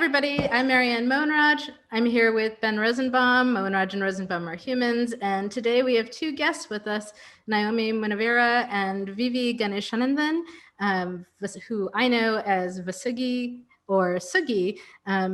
everybody. I'm Marianne Mohnraj. I'm here with Ben Rosenbaum. Mohnraj and Rosenbaum are humans. And today we have two guests with us, Naomi Munavera and Vivi Ganeshanandan, who I know as Vasugi or Sugi,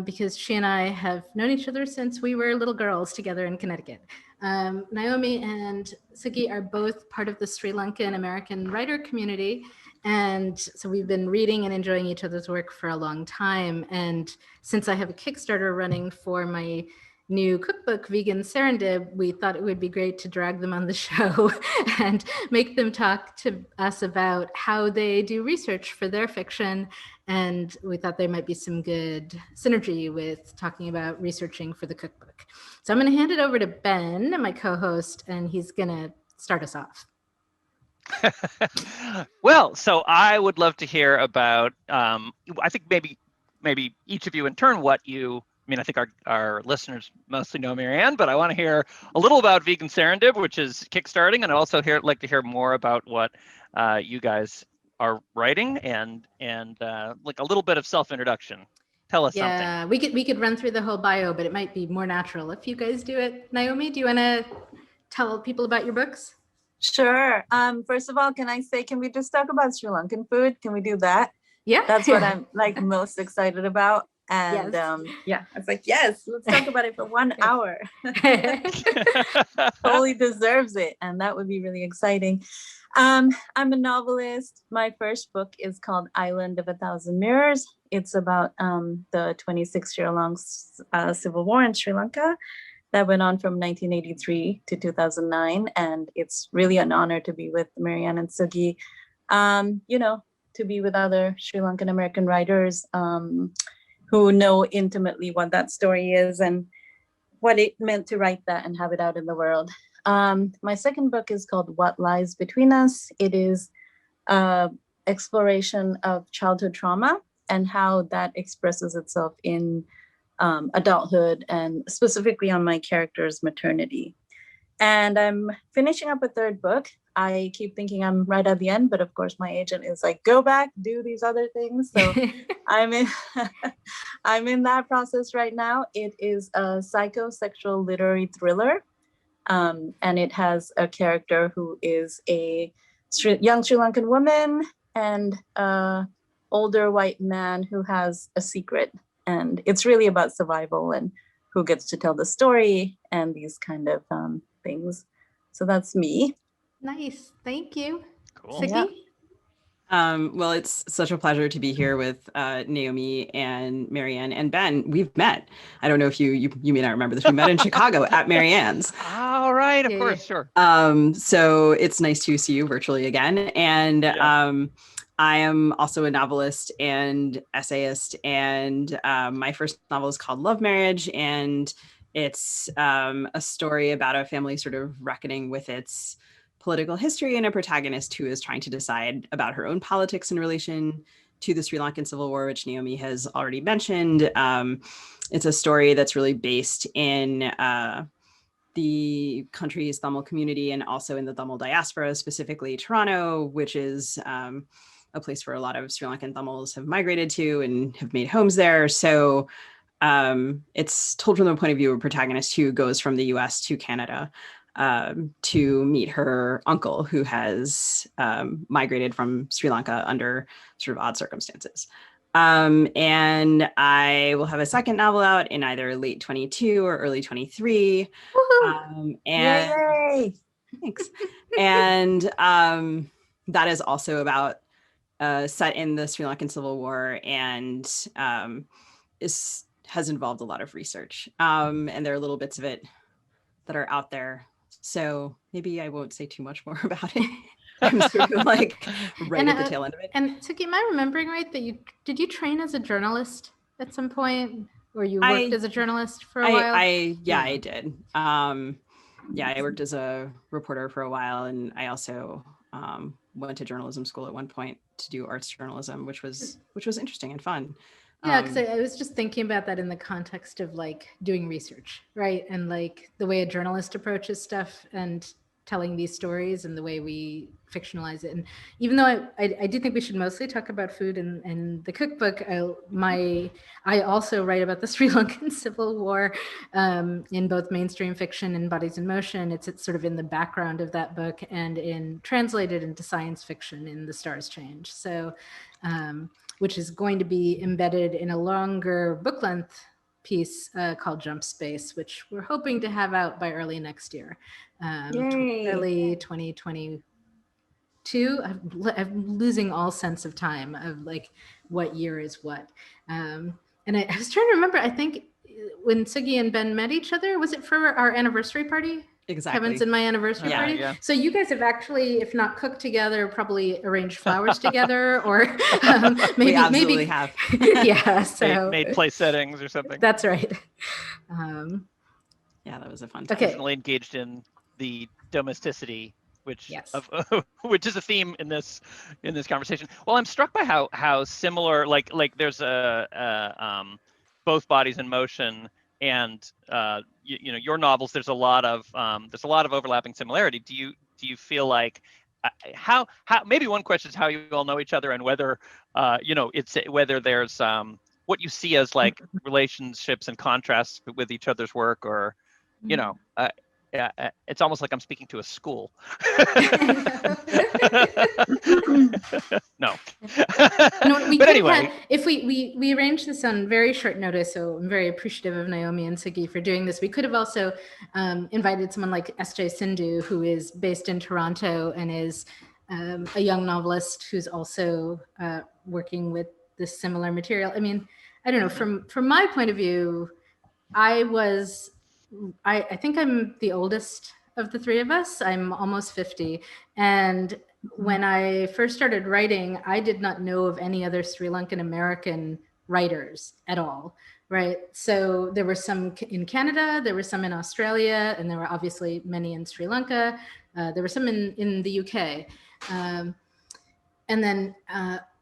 because she and I have known each other since we were little girls together in Connecticut. Naomi and Sugi are both part of the Sri Lankan American writer community. And so we've been reading and enjoying each other's work for a long time. And since I have a Kickstarter running for my new cookbook, Vegan Serendip, we thought it would be great to drag them on the show and make them talk to us about how they do research for their fiction. And we thought there might be some good synergy with talking about researching for the cookbook. So I'm going to hand it over to Ben, my co-host, and he's going to start us off. Well, so I would love to hear about, I think maybe each of you in turn I think our listeners mostly know Marianne, but I want to hear a little about Vegan Serendip, which is kickstarting, and I also like to hear more about what you guys are writing and like a little bit of self-introduction. Tell us something. Yeah, we could run through the whole bio, but it might be more natural if you guys do it. Naomi, do you want to tell people about your books? Sure. First of all, can we just talk about Sri Lankan food? Can we do that? Yeah. That's what I'm most excited about. And yes. I was like, yes, let's talk about it for 1 hour. Totally deserves it. And that would be really exciting. I'm a novelist. My first book is called Island of a Thousand Mirrors. It's about the 26-year-long civil war in Sri Lanka that went on from 1983 to 2009. And it's really an honor to be with Marianne and Sugi, to be with other Sri Lankan American writers who know intimately what that story is and what it meant to write that and have it out in the world. My second book is called What Lies Between Us. It is exploration of childhood trauma and how that expresses itself in adulthood, and specifically on my character's maternity. And I'm finishing up a third book. I keep thinking I'm right at the end, but of course my agent is like, go back, do these other things. So I'm in that process right now. It is a psychosexual literary thriller. And it has a character who is a young Sri Lankan woman and an older white man who has a secret. And it's really about survival and who gets to tell the story and these kind of things. So that's me. Nice. Thank you. Cool. Sugi? Yeah. Well, it's such a pleasure to be here with Naomi and Marianne and Ben. We've met. I don't know if you may not remember this. We met in Chicago at Marianne's. All right. Of course. Sure. So it's nice to see you virtually again. And I am also a novelist and essayist, and my first novel is called Love Marriage, and it's a story about a family sort of reckoning with its political history and a protagonist who is trying to decide about her own politics in relation to the Sri Lankan Civil War, which Naomi has already mentioned. It's a story that's really based in the country's Tamil community and also in the Tamil diaspora, specifically Toronto, which is a place where a lot of Sri Lankan Tamils have migrated to and have made homes there. So it's told from the point of view of a protagonist who goes from the US to Canada to meet her uncle who has migrated from Sri Lanka under sort of odd circumstances. And I will have a second novel out in either late 22 or early 23. And yay! Thanks. And that is also about set in the Sri Lankan Civil War and has involved a lot of research. And there are little bits of it that are out there. So maybe I won't say too much more about it. I'm sort of like right at the tail end of it. And Sugi, am I remembering right that did you train as a journalist at some point, or you worked as a journalist for a while? I did. I worked as a reporter for a while, and I also went to journalism school at one point to do arts journalism, which was interesting and fun. Yeah, because I was just thinking about that in the context of like doing research, right? And like the way a journalist approaches stuff. And telling these stories and the way we fictionalize it. And even though I do think we should mostly talk about food and the cookbook, I also write about the Sri Lankan Civil War in both mainstream fiction and Bodies in Motion. It's sort of in the background of that book and translated into science fiction in The Stars Change. So, which is going to be embedded in a longer book length piece called Jump Space, which we're hoping to have out by early next year. Early 2022. I'm losing all sense of time of like what year is what. And I was trying to remember, I think when Sugi and Ben met each other, was it for our anniversary party? Exactly. Kevin's and my anniversary party. Yeah. So you guys have actually, if not cooked together, probably arranged flowers together, or maybe we absolutely have. Yeah. So made place settings or something. That's right. Yeah, that was a fun time. Okay. Definitely engaged in the domesticity, which Yes. which is a theme in this conversation. Well, I'm struck by how similar, like there's both Bodies in Motion and you know, your novels. There's a lot of overlapping similarity. Do you feel like how maybe one question is how you all know each other, and whether you know, it's whether there's what you see as like relationships and contrasts with each other's work, or you know, it's almost like I'm speaking to a school. No. No, but anyway, if we arranged this on very short notice, so I'm very appreciative of Naomi and Sugi for doing this. We could have also invited someone like S.J. Sindhu, who is based in Toronto and is a young novelist who's also working with this similar material. I mean, I don't know, from my point of view, I think I'm the oldest of the three of us. I'm almost 50. And when I first started writing, I did not know of any other Sri Lankan American writers at all, right? So there were some in Canada, there were some in Australia, and there were obviously many in Sri Lanka. There were some in the UK. And then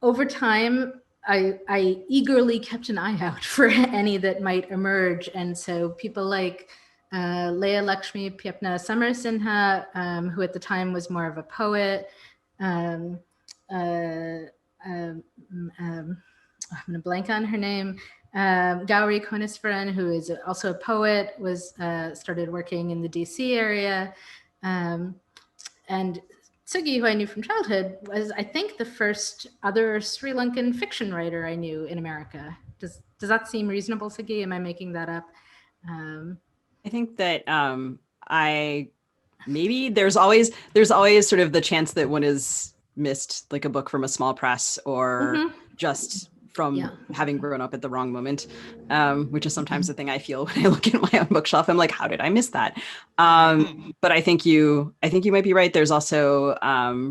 over time, I eagerly kept an eye out for any that might emerge. And so people like Leah Lakshmi Pyapna Samarasinha, who at the time was more of a poet. I'm going to blank on her name. Gauri Konisvaran, who is also a poet, was started working in the DC area. And Sugi, who I knew from childhood, was, I think, the first other Sri Lankan fiction writer I knew in America. Does that seem reasonable, Sugi? Am I making that up? I think that maybe there's always sort of the chance that one is missed, like a book from a small press, or just from having grown up at the wrong moment, which is sometimes the thing I feel when I look at my own bookshelf. I'm like, how did I miss that? But I think you might be right. There's also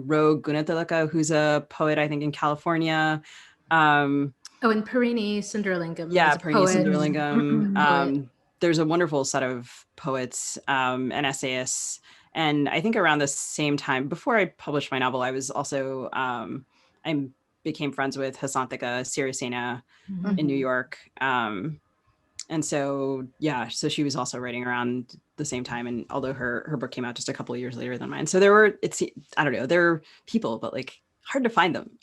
Ro Gunatilaka, who's a poet, I think, in California. And Parini Sundaralingam. Yeah, Parini Sundaralingam. There's a wonderful set of poets and essayists. And I think around the same time, before I published my novel, I was also, I became friends with Hasanthika Sirisena in New York. And so, so she was also writing around the same time. And although her book came out just a couple of years later than mine. So there are people, but like hard to find them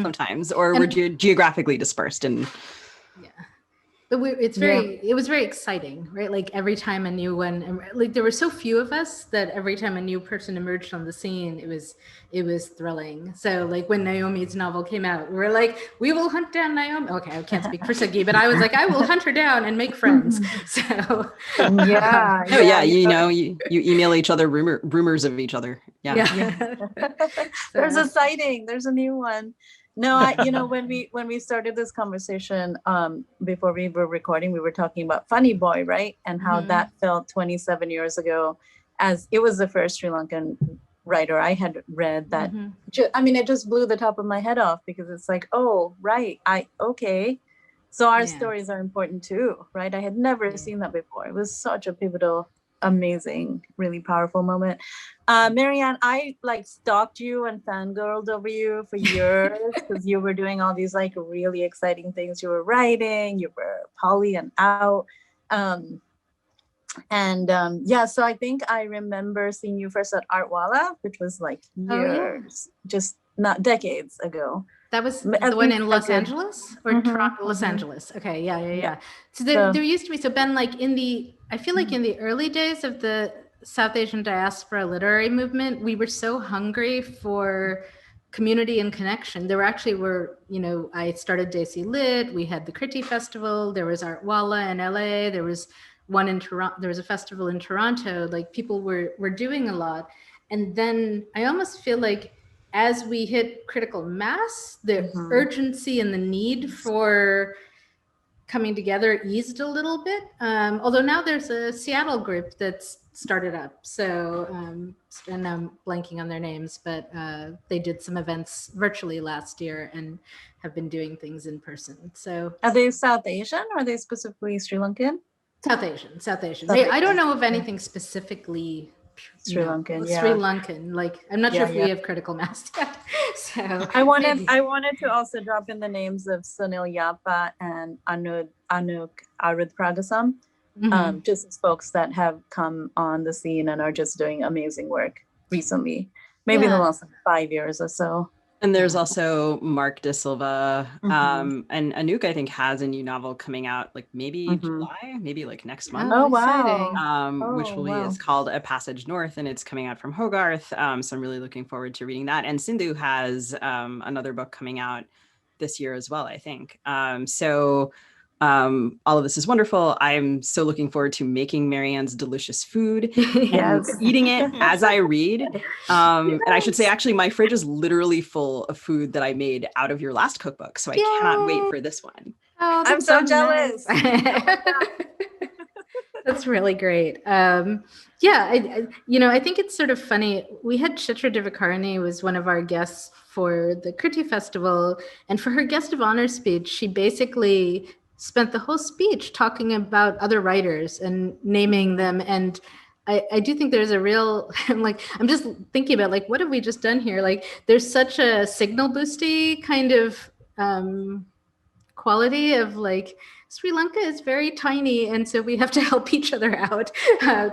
sometimes, or we're geographically dispersed. And But it was very exciting, right? Like every time a new one, like there were so few of us that every time a new person emerged on the scene, it was thrilling. So like when Naomi's novel came out, we were like, we will hunt down Naomi. Okay, I can't speak for Sugi, but I was like, I will hunt her down and make friends. So you email each other rumors of each other. There's a sighting. There's a new one. No, when we started this conversation, before we were recording, we were talking about Funny Boy, right? And how that felt 27 years ago, as it was the first Sri Lankan writer I had read that, it just blew the top of my head off, because it's like, oh, right. So our stories are important too, right? I had never seen that before. It was such a pivotal, amazing, really powerful moment. Marianne, I stalked you and fangirled over you for years, because you were doing all these really exciting things. You were writing, you were poly and out. And yeah, so I think I remember seeing you first at Artwala, which was like years, just not decades ago. That was At the one least in a Los good- Angeles or Los Angeles. Okay, yeah. So So- there used to be, so Ben, like I feel like in the early days of the South Asian diaspora literary movement, we were so hungry for community and connection. There were, I started Desi Lit, we had the Kriti Festival, there was Artwala in LA, there was one in Toronto, there was a festival in Toronto, like people were doing a lot. And then I almost feel like as we hit critical mass, the urgency and the need for coming together eased a little bit. Although now there's a Seattle group that's started up. So, and I'm blanking on their names, but they did some events virtually last year and have been doing things in person. So, are they South Asian or are they specifically Sri Lankan? South Asian. I don't know of anything specifically Sri Lankan, Sri Lankan. Like, I'm not sure if we have critical mass yet. So I wanted to also drop in the names of Sunil Yapa and Anuk Arud Pragasam, just as folks that have come on the scene and are just doing amazing work recently, maybe in the last 5 years or so. And there's also Mark De Silva, and Anouk, I think, has a new novel coming out like maybe July, maybe like next month. Oh, wow. Which is called A Passage North, and it's coming out from Hogarth. So I'm really looking forward to reading that. And Sindhu has another book coming out this year as well, I think. All of this is wonderful. I'm so looking forward to making Marianne's delicious food and eating it as I read. And I should say, actually, my fridge is literally full of food that I made out of your last cookbook. So I cannot wait for this one. Oh, I'm so jealous. That's really great. I think it's sort of funny. We had Chitra Divakarani was one of our guests for the Kriti Festival. And for her guest of honor speech, she basically spent the whole speech talking about other writers and naming them. And I do think there's a real, I'm just thinking about like, what have we just done here? Like, there's such a signal boosty kind of quality of like, Sri Lanka is very tiny, and so we have to help each other out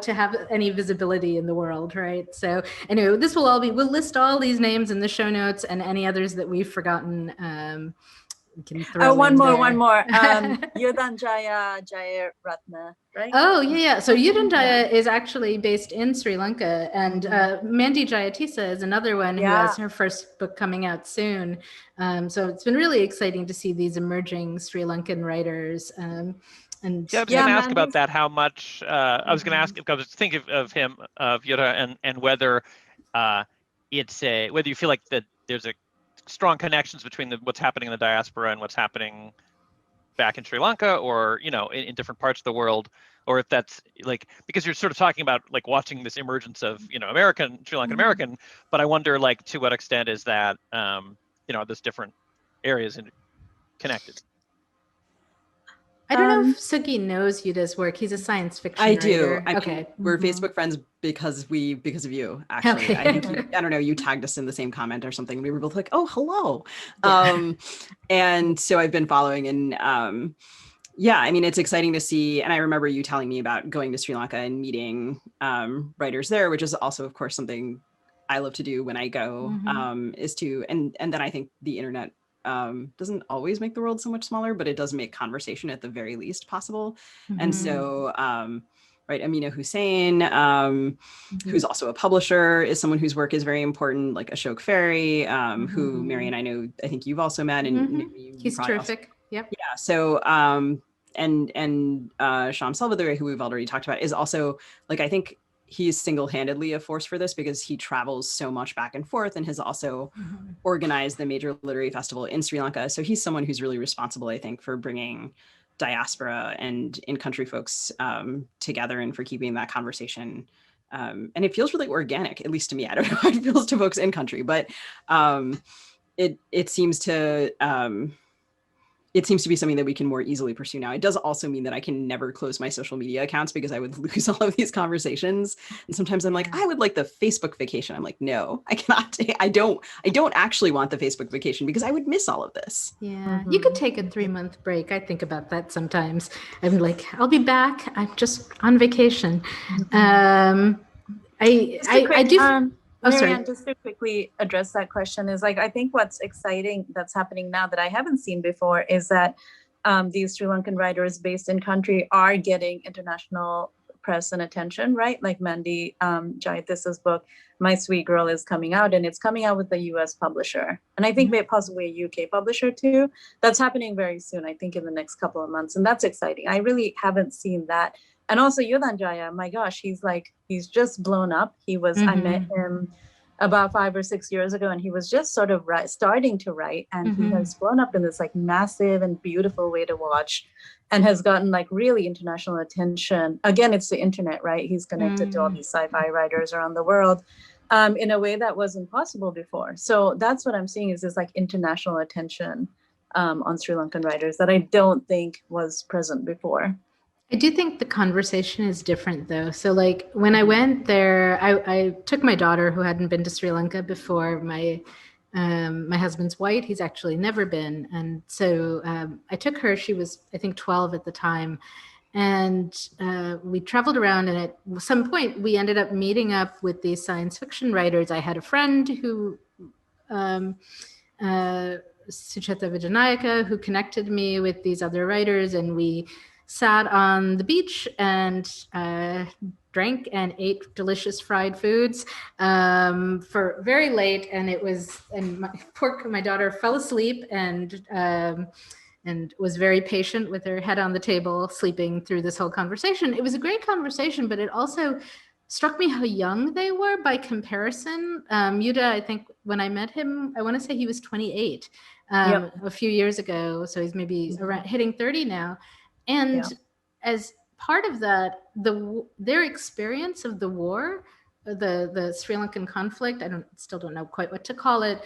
to have any visibility in the world, right? So anyway, we'll list all these names in the show notes and any others that we've forgotten. One more. Yudhanjaya Jaya Ratna, right? Oh, yeah. So Yudhanjaya is actually based in Sri Lanka, and Mandy Jayatisa is another one who has her first book coming out soon. So it's been really exciting to see these emerging Sri Lankan writers. I was going to ask about that, how much, I was going to ask, I was thinking of him, of Yudha, and whether whether you feel like that there's a strong connections between what's happening in the diaspora and what's happening back in Sri Lanka, or in different parts of the world, or if that's like, because you're sort of talking about like watching this emergence of American, Sri Lankan American, but I wonder like to what extent is that those different areas connected. I don't know if Suki knows Yudha's work. He's a science fiction writer. I do. We're Facebook friends because of you, actually. Okay. I think I don't know, you tagged us in the same comment or something. We were both like, oh, hello. Yeah. And so I've been following, and it's exciting to see. And I remember you telling me about going to Sri Lanka and meeting writers there, which is also, of course, something I love to do when I go, is to, and then I think the internet doesn't always make the world so much smaller, but it does make conversation at the very least possible. And so, Amina Hussain, who's also a publisher, is someone whose work is very important, like Ashok Ferry, who Marian, I think you've also met, and he's terrific. Yep. Yeah. So, and Sham Salvador, who we've already talked about, is also like, I think he's single-handedly a force for this because he travels so much back and forth and has also organized the major literary festival in Sri Lanka. So he's someone who's really responsible, I think, for bringing diaspora and in-country folks together and for keeping that conversation. And it feels really organic, at least to me. I don't know how it feels to folks in country, but it seems to it seems to be something that we can more easily pursue now. It does also mean that I can never close my social media accounts because I would lose all of these conversations. And sometimes I'm like, I would like the Facebook vacation. I'm like, no, I cannot. I don't actually want the Facebook vacation because I would miss all of this. Yeah, you could take a 3-month break. I think about that sometimes. I'm like, I'll be back. I'm just on vacation. I do. Oh, sorry. Marianne, just to quickly address that question is like, I think what's exciting that's happening now that I haven't seen before is that these Sri Lankan writers based in country are getting international press and attention, right? Like Mandy Jayathisa's book, My Sweet Girl, is coming out, and it's coming out with a US publisher. And I think possibly a UK publisher too. That's happening very soon, I think in the next couple of months. And that's exciting. I really haven't seen that. And also Yudhanjaya, my gosh, he's just blown up. He was, I met him about 5 or 6 years ago, and he was just sort of starting to write, and he has blown up in this like massive and beautiful way to watch, and has gotten like really international attention. Again, it's the internet, right? He's connected to all these sci-fi writers around the world in a way that wasn't possible before. So that's what I'm seeing is this like international attention on Sri Lankan writers that I don't think was present before. I do think the conversation is different though. So like when I went there, I took my daughter who hadn't been to Sri Lanka before. My husband's white. He's actually never been. And so I took her. She was, I think, 12 at the time. And we traveled around, and at some point we ended up meeting up with these science fiction writers. I had a friend who, Sucheta Vijanayaka, who connected me with these other writers, and we sat on the beach and drank and ate delicious fried foods for very late. And it was, and my daughter fell asleep and was very patient with her head on the table, sleeping through this whole conversation. It was a great conversation, but it also struck me how young they were by comparison. Yuda, I think when I met him, I want to say he was 28 a few years ago. So he's maybe around hitting 30 now. And as part of that, their experience of the war, the Sri Lankan conflict, I still don't know quite what to call it,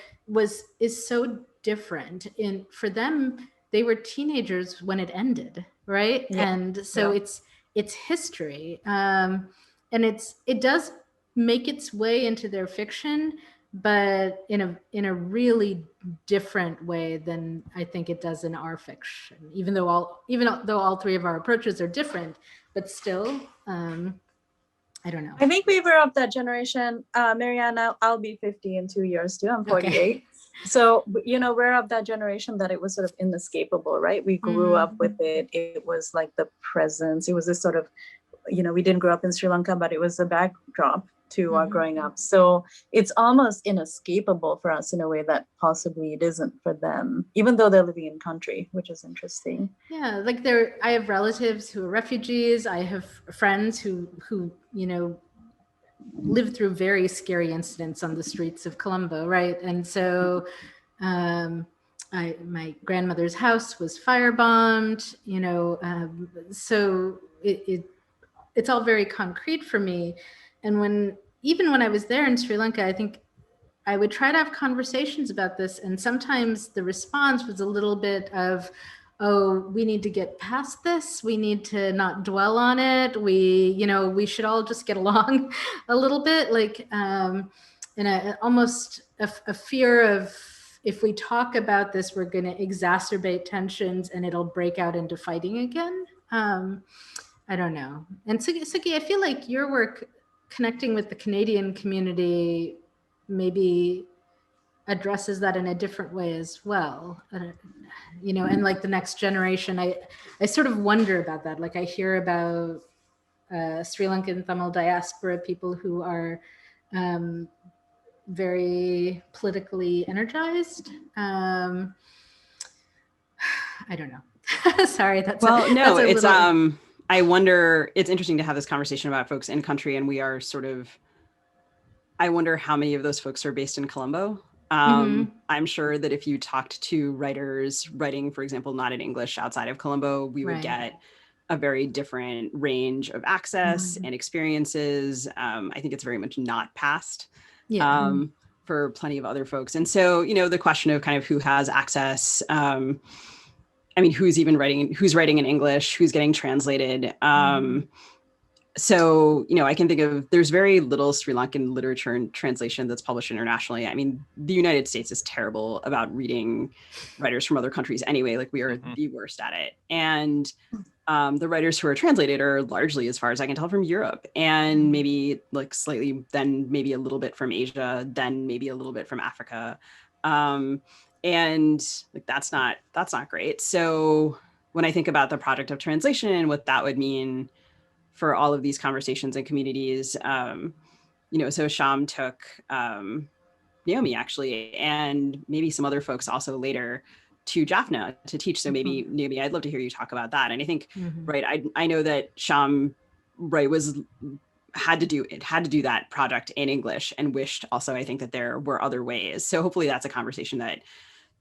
is so different. For them, they were teenagers when it ended, right? Yeah. And so it's history, and it does make its way into their fiction, but in a really different way than I think it does in our fiction. Even though all three of our approaches are different, but still, I don't know. I think we were of that generation. Marianne, I'll be 50 in 2 years too. I'm 48. Okay. So, we're of that generation that it was sort of inescapable, right? We grew up with it. It was like the presence. It was this sort of, we didn't grow up in Sri Lanka, but it was a backdrop to our growing up. So it's almost inescapable for us in a way that possibly it isn't for them, even though they're living in country, which is interesting. Yeah, like I have relatives who are refugees. I have friends who lived through very scary incidents on the streets of Colombo, right? And so my grandmother's house was firebombed, so it's all very concrete for me. And even when I was there in Sri Lanka, I think I would try to have conversations about this. And sometimes the response was a little bit of, oh, we need to get past this. We need to not dwell on it. We should all just get along a little bit, like, and almost a fear of, if we talk about this, we're going to exacerbate tensions and it'll break out into fighting again. I don't know. And Suki, I feel like your work connecting with the Canadian community maybe addresses that in a different way as well. And like the next generation, I sort of wonder about that. Like I hear about Sri Lankan Tamil diaspora people who are very politically energized. I don't know. Sorry, I wonder, it's interesting to have this conversation about folks in country, and we are I wonder how many of those folks are based in Colombo. I'm sure that if you talked to writers writing, for example, not in English outside of Colombo, we would get a very different range of access and experiences. I think it's very much not passed for plenty of other folks. And so, the question of kind of who has access, I mean, who's writing in English, who's getting translated. So, I can think of, there's very little Sri Lankan literature and translation that's published internationally. I mean, the United States is terrible about reading writers from other countries anyway. Like, we are the worst at it. And the writers who are translated are largely, as far as I can tell, from Europe, and maybe like slightly, then maybe a little bit from Asia, then maybe a little bit from Africa. And like, that's not great. So when I think about the project of translation and what that would mean for all of these conversations and communities, so Sham took Naomi, actually, and maybe some other folks also later, to Jaffna to teach. So maybe Naomi, I'd love to hear you talk about that. And I think, right, I know that Sham, right, had to do that project in English, and wished also, I think, that there were other ways. So hopefully that's a conversation that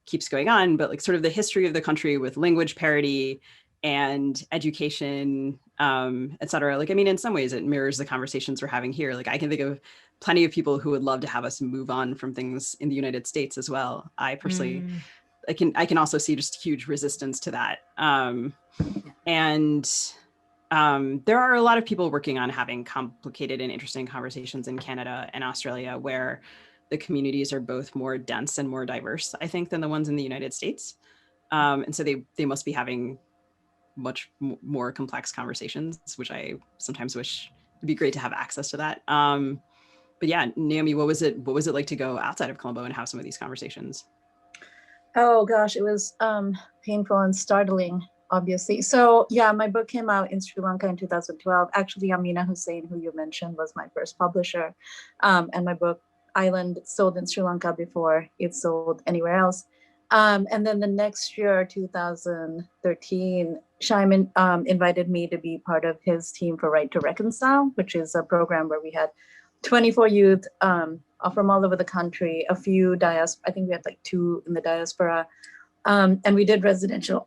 keeps going on, but like sort of the history of the country with language parity and education, et cetera. Like, I mean, in some ways it mirrors the conversations we're having here. Like, I can think of plenty of people who would love to have us move on from things in the United States as well. I personally, I can also see just huge resistance to that. And there are a lot of people working on having complicated and interesting conversations in Canada and Australia, where the communities are both more dense and more diverse, I think, than the ones in the United States. And so they must be having much more complex conversations, which I sometimes wish it'd be great to have access to that. But yeah, Naomi, what was it like to go outside of Colombo and have some of these conversations? Oh gosh, it was painful and startling, obviously. So yeah, my book came out in Sri Lanka in 2012. Actually, Amina Hussain, who you mentioned, was my first publisher. And my book, Island, sold in Sri Lanka before it sold anywhere else. And then the next year, 2013, Shaiman invited me to be part of his team for Right to Reconcile, which is a program where we had 24 youth from all over the country, a few diaspora, I think we had like 2 in the diaspora. And we did residential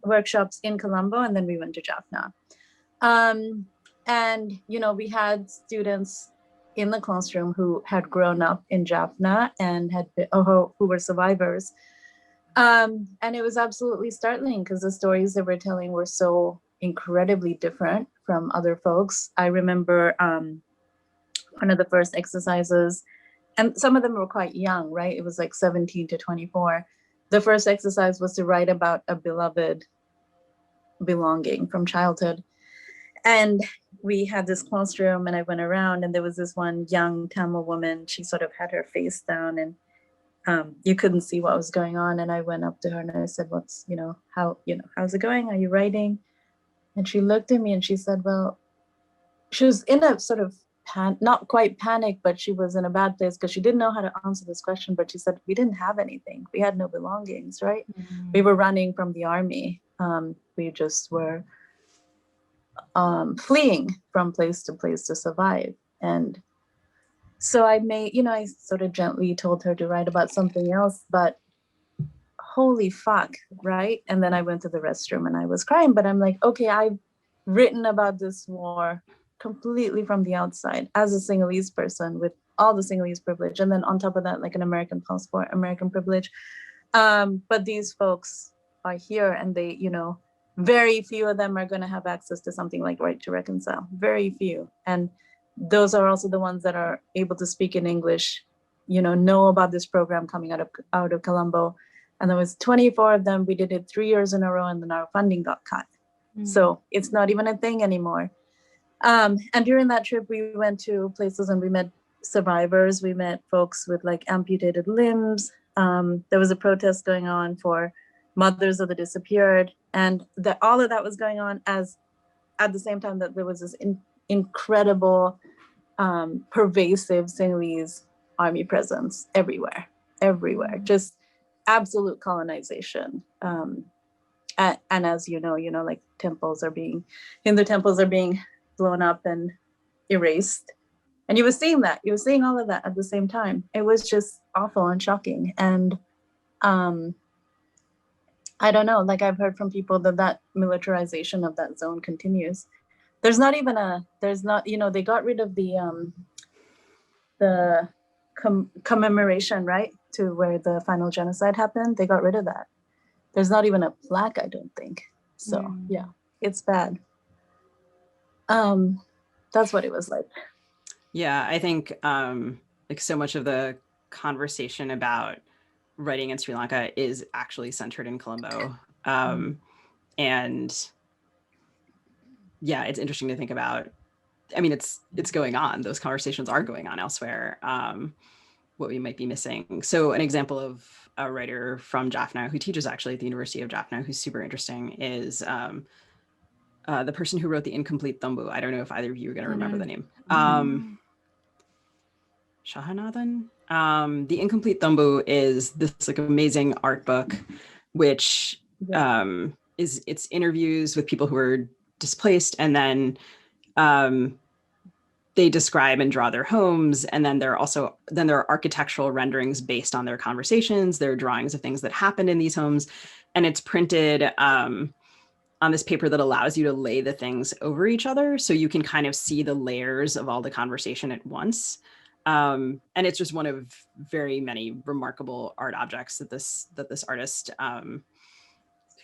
workshops in Colombo, and then we went to Jaffna. And, we had students in the classroom who had grown up in Jaffna and had been, who were survivors. And it was absolutely startling because the stories they were telling were so incredibly different from other folks. I remember one of the first exercises, and some of them were quite young, right? It was like 17 to 24. The first exercise was to write about a beloved belonging from childhood. And we had this classroom, and I went around, and there was this one young Tamil woman. She sort of had her face down, and you couldn't see what was going on. And I went up to her and I said, how's it going? Are you writing? And she looked at me and she said, well, she was in a sort of not quite panic, but she was in a bad place because she didn't know how to answer this question. But she said, we didn't have anything. We had no belongings, right? We were running from the army. We just were fleeing from place to survive. And so I sort of gently told her to write about something else, but holy fuck, right? And then I went to the restroom and I was crying, but I'm like, okay, I've written about this war completely from the outside as a Sinhalese person with all the Sinhalese privilege. And then on top of that, like an American passport, American privilege. But these folks are here, and they, very few of them are going to have access to something like Right to Reconcile, very few. And those are also the ones that are able to speak in English, know about this program coming out of Colombo. And there was 24 of them. We did it 3 years in a row, and then our funding got cut. So it's not even a thing anymore. And during that trip, we went to places and we met survivors. We met folks with like amputated limbs. There was a protest going on for mothers of the disappeared. And all of that was going on at the same time that there was this incredible, pervasive Sinhalese army presence everywhere, just absolute colonization. And as like Hindu temples are being blown up and erased. And you were seeing all of that at the same time. It was just awful and shocking. And I don't know, like I've heard from people that militarization of that zone continues. They got rid of the commemoration, right, to where the final genocide happened. They got rid of that. There's not even a plaque, I don't think. So yeah, it's bad. That's what it was like. Yeah, I think like so much of the conversation about writing in Sri Lanka is actually centered in Colombo. And yeah, it's interesting to think about. I mean, it's going on. Those conversations are going on elsewhere. What we might be missing. So an example of a writer from Jaffna who teaches actually at the University of Jaffna, who's super interesting, is the person who wrote the Incomplete Thumbu. I don't know if either of you are going to remember the name. Shahanathan. The Incomplete Thumbu is this like amazing art book, which it's interviews with people who are displaced, and then they describe and draw their homes, and then there are architectural renderings based on their conversations. There are drawings of things that happened in these homes, and it's printed on this paper that allows you to lay the things over each other, so you can kind of see the layers of all the conversation at once. And it's just one of very many remarkable art objects that this artist,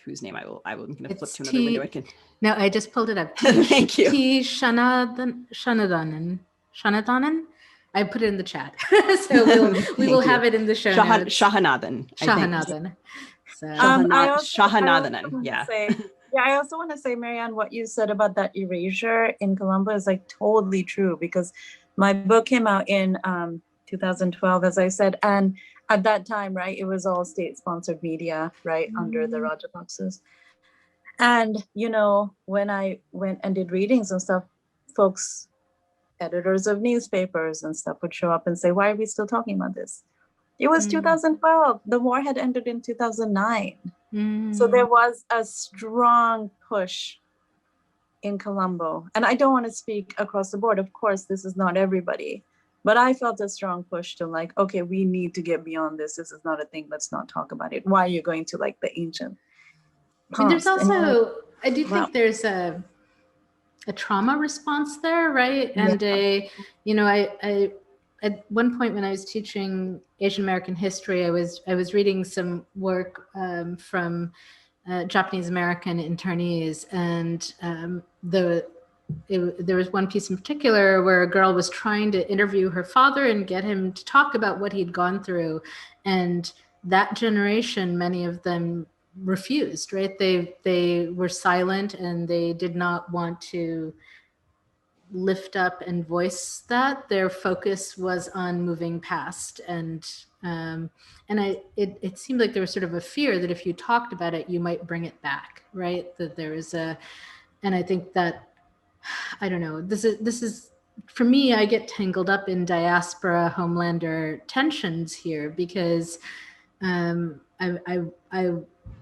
whose name I'm going to flip to another window. No, I just pulled it up. Thank you. T. Shanadanan. I put it in the chat, so we will have it in the show notes. Shahanathan. Shahanathan. So. Shahanathan. Yeah. I also want to say, Marianne, what you said about that erasure in Colombo is like totally true, because my book came out in 2012, as I said, and at that time, right, it was all state-sponsored media, right, under the Rajapaksas. And, you know, when I went and did readings and stuff, folks, editors of newspapers and stuff would show up and say, why are we still talking about this? It was 2012. The war had ended in 2009. So there was a strong push in Colombo. And I don't want to speak across the board. Of course, this is not everybody. But I felt a strong push to like, okay, we need to get beyond this. This is not a thing. Let's not talk about it. Why are you going to like the ancient past? And there's also, I do think there's a trauma response there, right? And I at one point when I was teaching Asian American history, I was reading some work from Japanese American internees, and there was one piece in particular where a girl was trying to interview her father and get him to talk about what he'd gone through, and that generation, many of them refused, right? They were silent, and they did not want to lift up and voice that. Their focus was on moving past, and it seemed like there was sort of a fear that if you talked about it, you might bring it back, right? That there is and I think that, I don't know, this is for me, I get tangled up in diaspora homelander tensions here, because I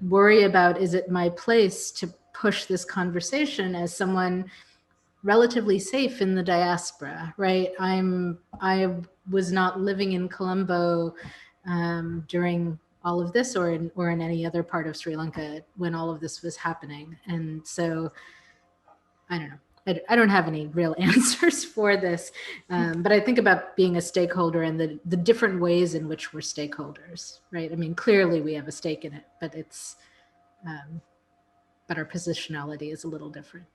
worry about, is it my place to push this conversation as someone relatively safe in the diaspora, right? I was not living in Colombo during all of this, or in any other part of Sri Lanka when all of this was happening. And so I don't know. I don't have any real answers for this, but I think about being a stakeholder and the different ways in which we're stakeholders, right? I mean, clearly we have a stake in it, but it's, but our positionality is a little different.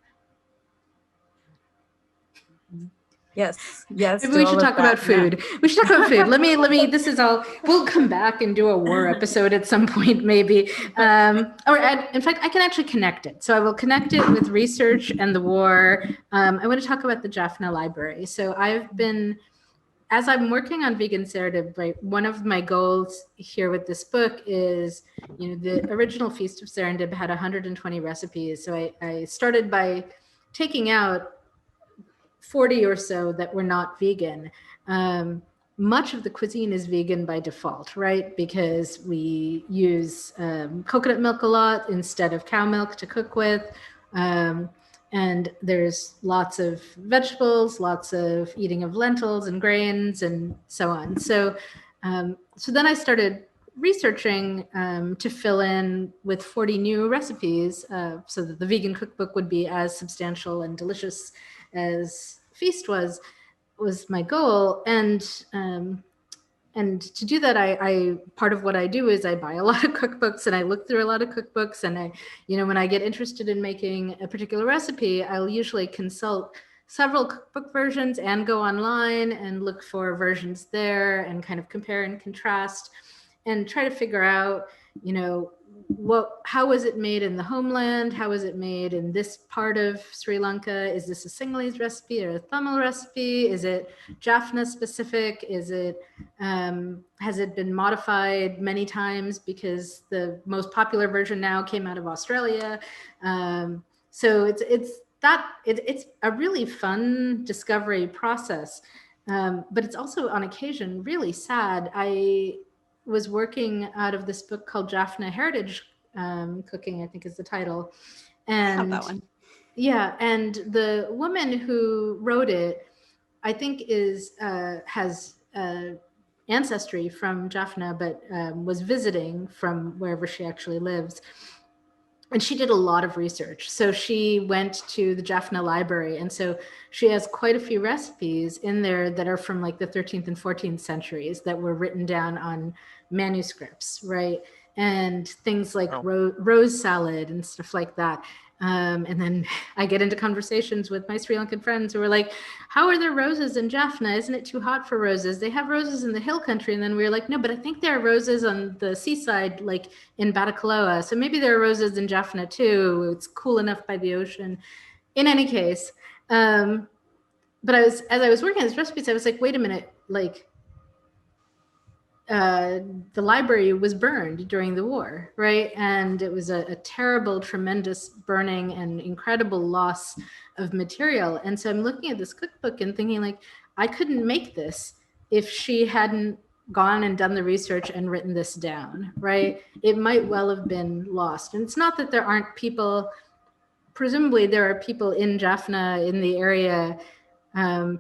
Yes. Maybe we should talk about food. Yeah. We should talk about food. Let me, this is all, we'll come back and do a war episode at some point, maybe. Or in fact, I can actually connect it. So I will connect it with research and the war. I want to talk about the Jaffna Library. So as I'm working on vegan Saradib, right, one of my goals here with this book is, the original Feast of Serendib had 120 recipes. So I started by taking out 40 or so that were not vegan. Much of the cuisine is vegan by default, right? Because we use coconut milk a lot instead of cow milk to cook with. And there's lots of vegetables, lots of eating of lentils and grains and so on. So then I started researching to fill in with 40 new recipes so that the vegan cookbook would be as substantial and delicious as Feast was my goal. And and to do that, I part of what I do is I buy a lot of cookbooks and I look through a lot of cookbooks, and I, when I get interested in making a particular recipe, I'll usually consult several cookbook versions and go online and look for versions there and kind of compare and contrast and try to figure out, how was it made in the homeland? How was it made in this part of Sri Lanka? Is this a Sinhalese recipe or a Tamil recipe? Is it Jaffna specific? Is it, has it been modified many times because the most popular version now came out of Australia? So it's a really fun discovery process. But it's also on occasion really sad. I was working out of this book called Jaffna Heritage Cooking, I think is the title. And I have that one. Yeah, and the woman who wrote it, I think has ancestry from Jaffna, but was visiting from wherever she actually lives. And she did a lot of research. So she went to the Jaffna library. And so she has quite a few recipes in there that are from like the 13th and 14th centuries that were written down on manuscripts, right? And things like rose salad and stuff like that. And then I get into conversations with my Sri Lankan friends who are like, how are there roses in Jaffna? Isn't it too hot for roses? They have roses in the hill country. And then we were like, no, but I think there are roses on the seaside, like in Batacaloa. So maybe there are roses in Jaffna too. It's cool enough by the ocean. In any case, but as I was working on these recipes, I was like, wait a minute, like, the library was burned during the war, right? And it was a terrible, tremendous burning and incredible loss of material. And so I'm looking at this cookbook and thinking like, I couldn't make this if she hadn't gone and done the research and written this down, right? It might well have been lost. And it's not that there aren't people, presumably there are people in Jaffna, in the area,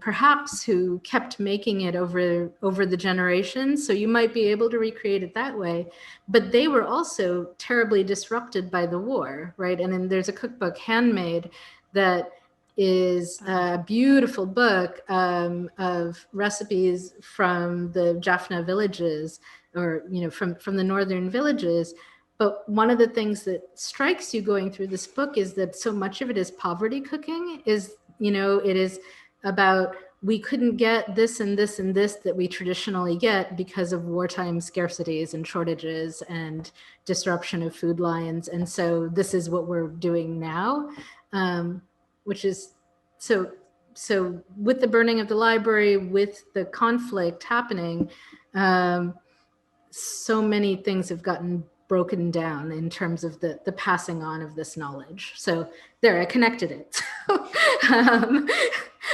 perhaps who kept making it over the generations. So you might be able to recreate it that way, but they were also terribly disrupted by the war, right? And then there's a cookbook, Handmade, that is a beautiful book of recipes from the Jaffna villages, or from the northern villages. But one of the things that strikes you going through this book is that so much of it is poverty cooking, it is about, we couldn't get this and this and this that we traditionally get because of wartime scarcities and shortages and disruption of food lines. And so this is what we're doing now, which is so with the burning of the library, with the conflict happening, so many things have gotten broken down in terms of the passing on of this knowledge. So there, I connected it.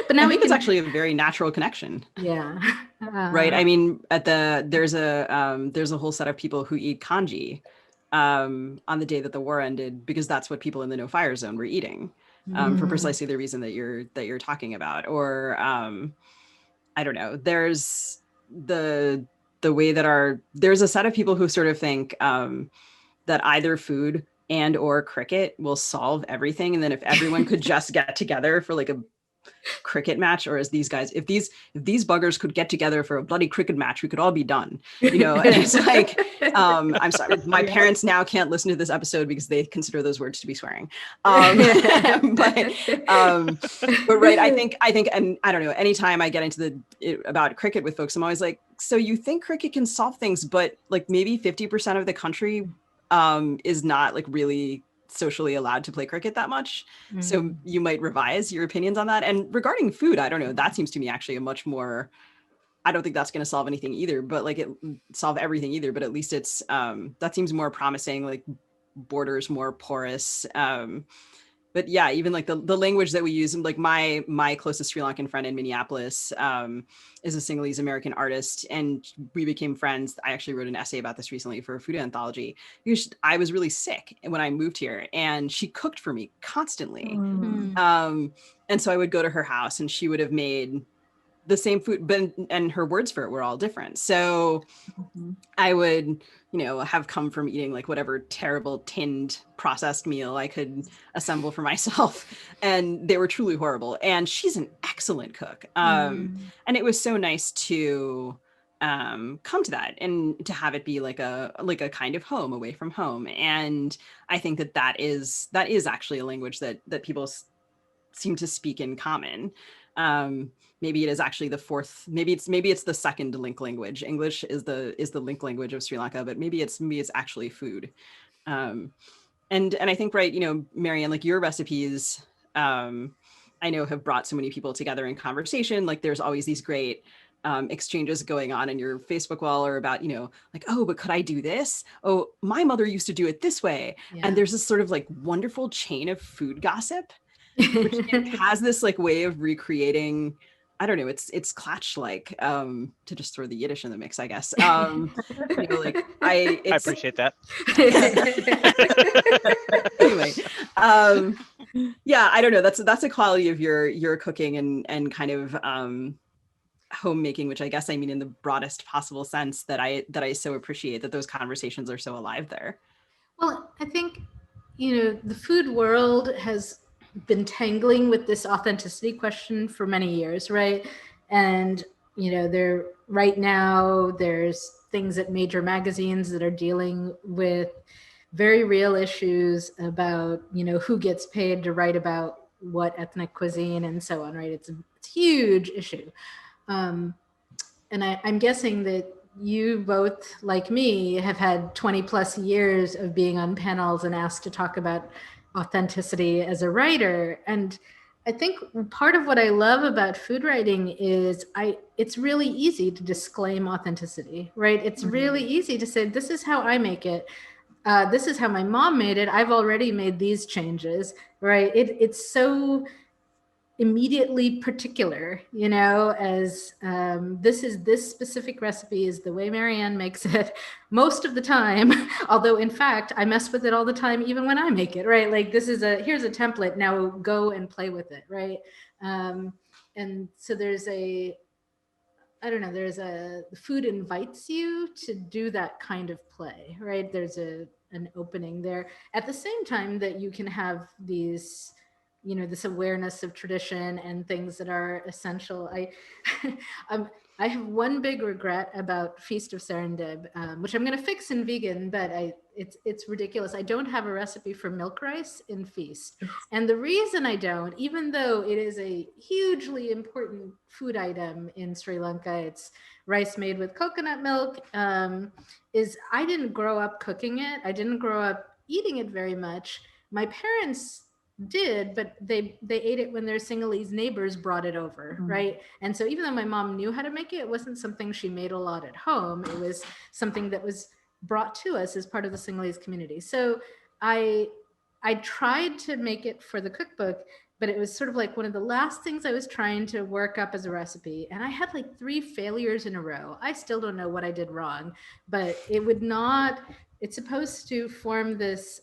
But now it's actually a very natural connection. Yeah. Right. I mean, there's a whole set of people who eat congee on the day that the war ended, because that's what people in the no-fire zone were eating, for precisely the reason that you're talking about. Or I don't know. There's the way that there's a set of people who sort of think that either food and or cricket will solve everything, and then if everyone could just get together for like a cricket match, or as these guys, if these buggers could get together for a bloody cricket match, we could all be done, and it's like, I'm sorry, my parents now can't listen to this episode because they consider those words to be swearing, but right, I think, and I don't know, anytime I get into about cricket with folks, I'm always like, so you think cricket can solve things, but like maybe 50% of the country is not like really socially allowed to play cricket that much. So you might revise your opinions on that. And regarding food, I don't know, that seems to me actually a much more, I don't think that's going to solve anything either, but like it solve everything either, but at least it's that seems more promising, like borders more porous. But yeah, even like the language that we use, like my closest Sri Lankan friend in Minneapolis is a Sinhalese American artist, and we became friends. I actually wrote an essay about this recently for a food anthology. I was really sick when I moved here, and she cooked for me constantly. And so I would go to her house, and she would have made the same food, and her words for it were all different. So I would, have come from eating like whatever terrible tinned processed meal I could assemble for myself, and they were truly horrible. And she's an excellent cook. And it was so nice to come to that and to have it be like a kind of home away from home. And I think that is actually a language that people seem to speak in common. Maybe it is actually the fourth, maybe it's the second link language. English is the link language of Sri Lanka, but maybe it's actually food. And I think, right, Marianne, like your recipes, I know have brought so many people together in conversation. Like there's always these great exchanges going on in your Facebook wall, or about, like, oh, but could I do this? Oh, my mother used to do it this way. Yeah. And there's this sort of like wonderful chain of food gossip, which has this like way of recreating, I don't know, it's Klatsch-like, to just throw the Yiddish in the mix, I guess. Like I appreciate that. Anyway, yeah, I don't know. That's a quality of your cooking and kind of homemaking, which I guess I mean in the broadest possible sense, that I so appreciate that those conversations are so alive there. Well, I think, the food world has been tangling with this authenticity question for many years, right? And, right now there's things at major magazines that are dealing with very real issues about, who gets paid to write about what ethnic cuisine and so on, right? It's a huge issue. And I'm guessing that you both, like me, have had 20 plus years of being on panels and asked to talk about authenticity as a writer. And I think part of what I love about food writing is it's really easy to disclaim authenticity, right? It's really easy to say, this is how I make it. This is how my mom made it. I've already made these changes, right? It's so immediately particular, as this specific recipe is the way Marianne makes it most of the time. Although in fact, I mess with it all the time, even when I make it, right? Like here's a template, now go and play with it, right? And so there's food invites you to do that kind of play, right? There's an opening there. At the same time that you can have these, this awareness of tradition and things that are essential. I have one big regret about Feast of Serendib, which I'm going to fix in vegan, but it's ridiculous. I don't have a recipe for milk rice in Feast. And the reason I don't, even though it is a hugely important food item in Sri Lanka, it's rice made with coconut milk, is I didn't grow up cooking it. I didn't grow up eating it very much. My parents did, but they ate it when their Sinhalese neighbors brought it over, right? And so even though my mom knew how to make it, it wasn't something she made a lot at home. It was something that was brought to us as part of the Sinhalese community. So I tried to make it for the cookbook, but it was sort of like one of the last things I was trying to work up as a recipe. And I had like 3 failures in a row. I still don't know what I did wrong, but it's supposed to form this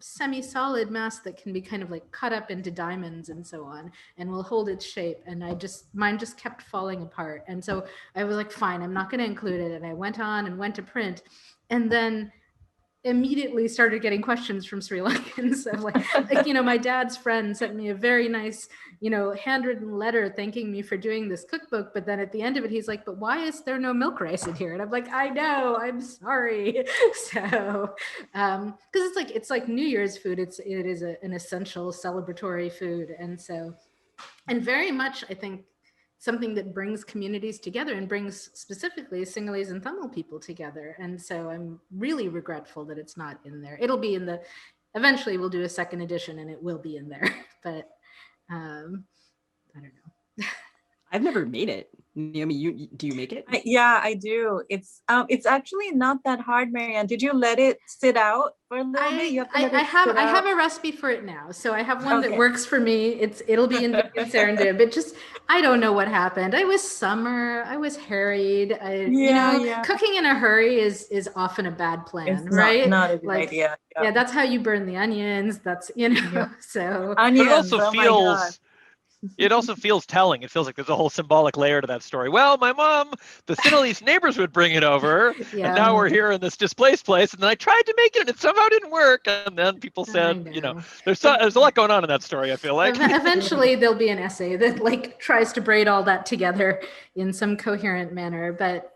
semi-solid mass that can be kind of like cut up into diamonds and so on, and will hold its shape. And mine just kept falling apart. And so I was like, fine, I'm not going to include it. And I went to print, and then immediately started getting questions from Sri Lankans of like, my dad's friend sent me a very nice, handwritten letter thanking me for doing this cookbook. But then at the end of it, he's like, but why is there no milk rice in here? And I'm like, I know, I'm sorry. So, because it's like New Year's food. It is an essential celebratory food. And so, and very much, I think, something that brings communities together and brings specifically Sinhalese and Tamil people together. And so I'm really regretful that it's not in there. It'll be eventually we'll do a second edition and it will be in there, but I don't know. I've never made it. Naomi, do you make it? Yeah, I do. It's actually not that hard, Marianne. Did you let it sit out for a little bit? I have a recipe for it now. So I have one that works for me. It'll be in Serendib. It just, I don't know what happened. I was summer. I was harried. Cooking in a hurry is often a bad plan, it's right? Not a good idea. Yeah, that's how you burn the onions. That's, so. Onions, it also feels It also feels telling. It feels like there's a whole symbolic layer to that story. Well, my mom, the Sinhalese neighbors would bring it over, Yeah. and now we're here in this displaced place. And then I tried to make it, and it somehow didn't work. And then people said, there's a lot going on in that story, I feel like. Eventually, there'll be an essay that like tries to braid all that together in some coherent manner. But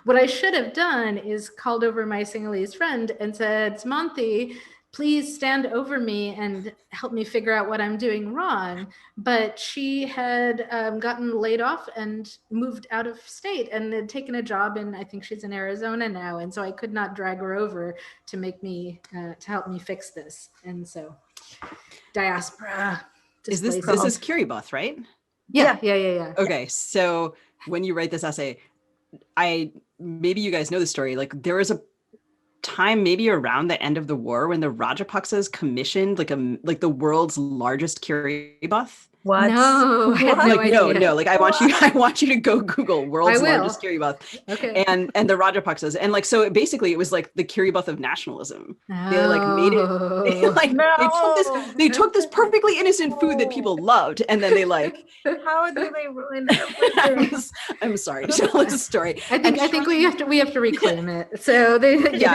what I should have done is called over my Sinhalese friend and said, Samanthi, please stand over me and help me figure out what I'm doing wrong. But she had gotten laid off and moved out of state and had taken a job in, I think she's in Arizona now. And so I could not drag her over to make me, to help me fix this. And so diaspora. This is Kiribati, right? Yeah. Okay, so when you write this essay, maybe you guys know the story. Like there was a time maybe around the end of the war when the Rajapaksas commissioned like the world's largest Kiribati. What? No, I had no idea. No. Like I want you to go Google world's largest Kiribati. Okay. And the Rajapaksas, and like so basically it was like the Kiribati of nationalism. They like made it. They took this perfectly innocent food that people loved, and then they like. How do they ruin everything? I'm sorry to tell this story. I think we have to reclaim it. So they. Yeah,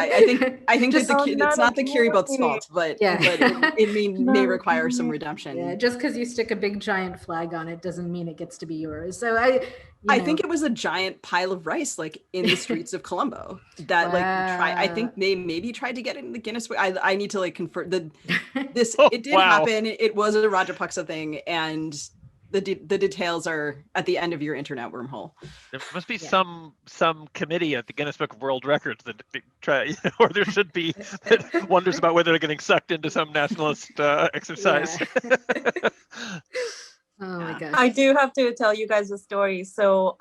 I think that it's not the Kiribati's fault, but it may require some redemption. Yeah, just because you stick a big giant flag on it doesn't mean it gets to be yours. So I think it was a giant pile of rice like in the streets of Colombo that I think they maybe tried to get it in the Guinness Book. I need to like confirm it did happen. It was a Rajapaksa thing, and the details are at the end of your internet wormhole. There must be some committee at the Guinness Book of World Records that try, or there should be, that wonders about whether they're getting sucked into some nationalist exercise. Yeah. Oh my gosh. I do have to tell you guys a story. So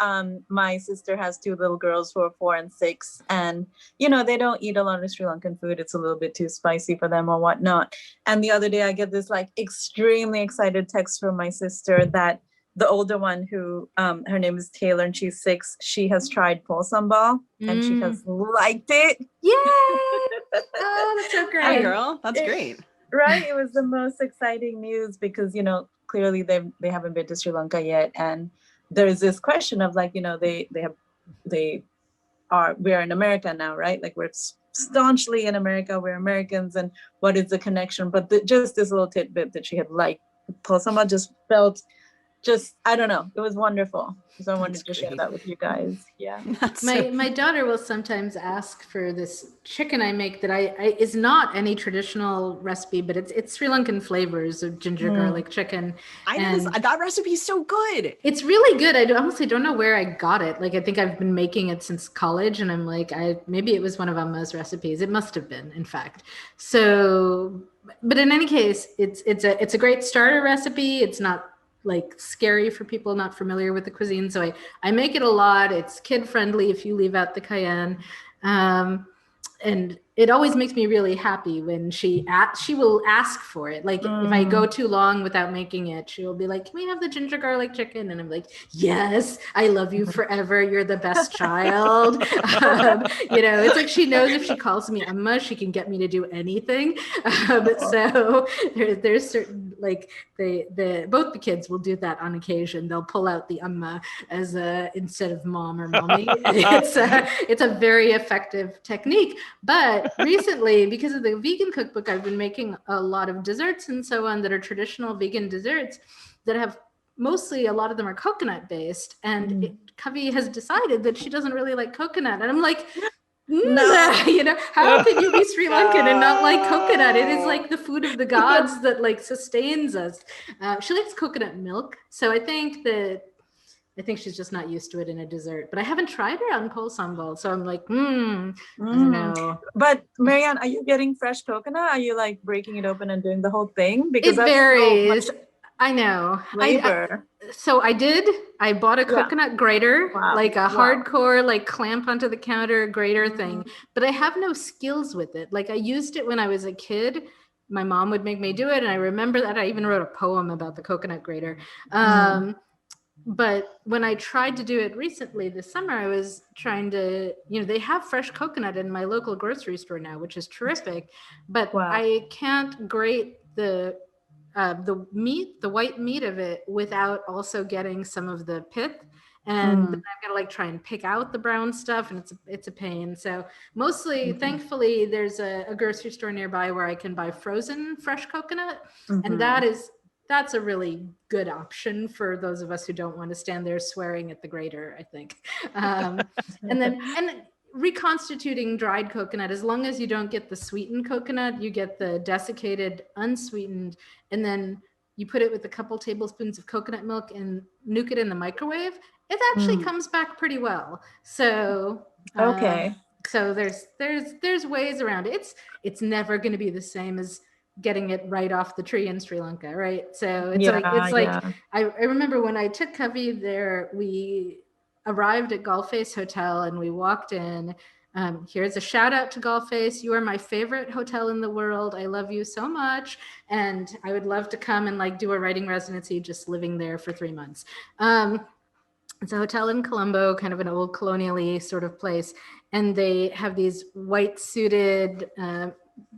my sister has two little girls who are 4 and 6, and they don't eat a lot of Sri Lankan food. It's a little bit too spicy for them or whatnot. And the other day I get this like extremely excited text from my sister that the older one, who her name is Taylor and she's 6, she has tried pol sambal and she has liked it. Yay! Oh, that's so great. Hey girl, that's great. Right? It was the most exciting news because, clearly they haven't been to Sri Lanka yet. And there's this question of like, we're in America now, right? Like we're staunchly in America, we're Americans, and what is the connection? But just this little tidbit that she had liked, pol sambal just felt I don't know. It was wonderful. So I wanted to share that with you guys. Yeah. My daughter will sometimes ask for this chicken I make that I is not any traditional recipe, but it's Sri Lankan flavors of ginger garlic chicken. That recipe is so good. It's really good. I honestly don't know where I got it. Like I think I've been making it since college, and I'm like, maybe it was one of Amma's recipes. It must have been, in fact. So, but in any case, it's a great starter recipe. It's not like scary for people not familiar with the cuisine. So I make it a lot. It's kid friendly if you leave out the cayenne. And it always makes me really happy when she will ask for it. Like if I go too long without making it, she will be like, can we have the ginger garlic chicken? And I'm like, yes, I love you forever. You're the best child. It's like she knows if she calls me Amma, she can get me to do anything. So there's certain, like both the kids will do that on occasion. They'll pull out the Amma as instead of mom or mommy. It's a very effective technique. But recently, because of the vegan cookbook, I've been making a lot of desserts and so on that are traditional vegan desserts that have mostly, a lot of them are coconut based. And Kavi has decided that she doesn't really like coconut. And I'm like, no, how can you be Sri Lankan and not like coconut? It is like the food of the gods that like sustains us. She likes coconut milk. So I think she's just not used to it in a dessert, but I haven't tried her on pol sambal. So I'm like, I don't know. But Marianne, are you getting fresh coconut? Are you like breaking it open and doing the whole thing? Because it varies. I know. So I bought a coconut grater, like a hardcore, like clamp onto the counter grater thing, but I have no skills with it. Like I used it when I was a kid. My mom would make me do it. And I remember that I even wrote a poem about the coconut grater. But when I tried to do it recently this summer, I was trying to, they have fresh coconut in my local grocery store now, which is terrific, but I can't grate the the white meat of it, without also getting some of the pith. And then I've got to like try and pick out the brown stuff, and it's a pain. So mostly, thankfully, there's a grocery store nearby where I can buy frozen fresh coconut, and that's a really good option for those of us who don't want to stand there swearing at the grater, I think. And reconstituting dried coconut, as long as you don't get the sweetened coconut, you get the desiccated unsweetened, and then you put it with a couple tablespoons of coconut milk and nuke it in the microwave. It actually comes back pretty well. So so there's ways around it. It's never going to be the same as getting it right off the tree in Sri Lanka, right? So it's I remember when I took Covey there, we arrived at Gullface Hotel and we walked in. Here's a shout out to Gullface. You are my favorite hotel in the world. I love you so much. And I would love to come and like do a writing residency just living there for 3 months. It's a hotel in Colombo, kind of an old colonial-y sort of place. And they have these white suited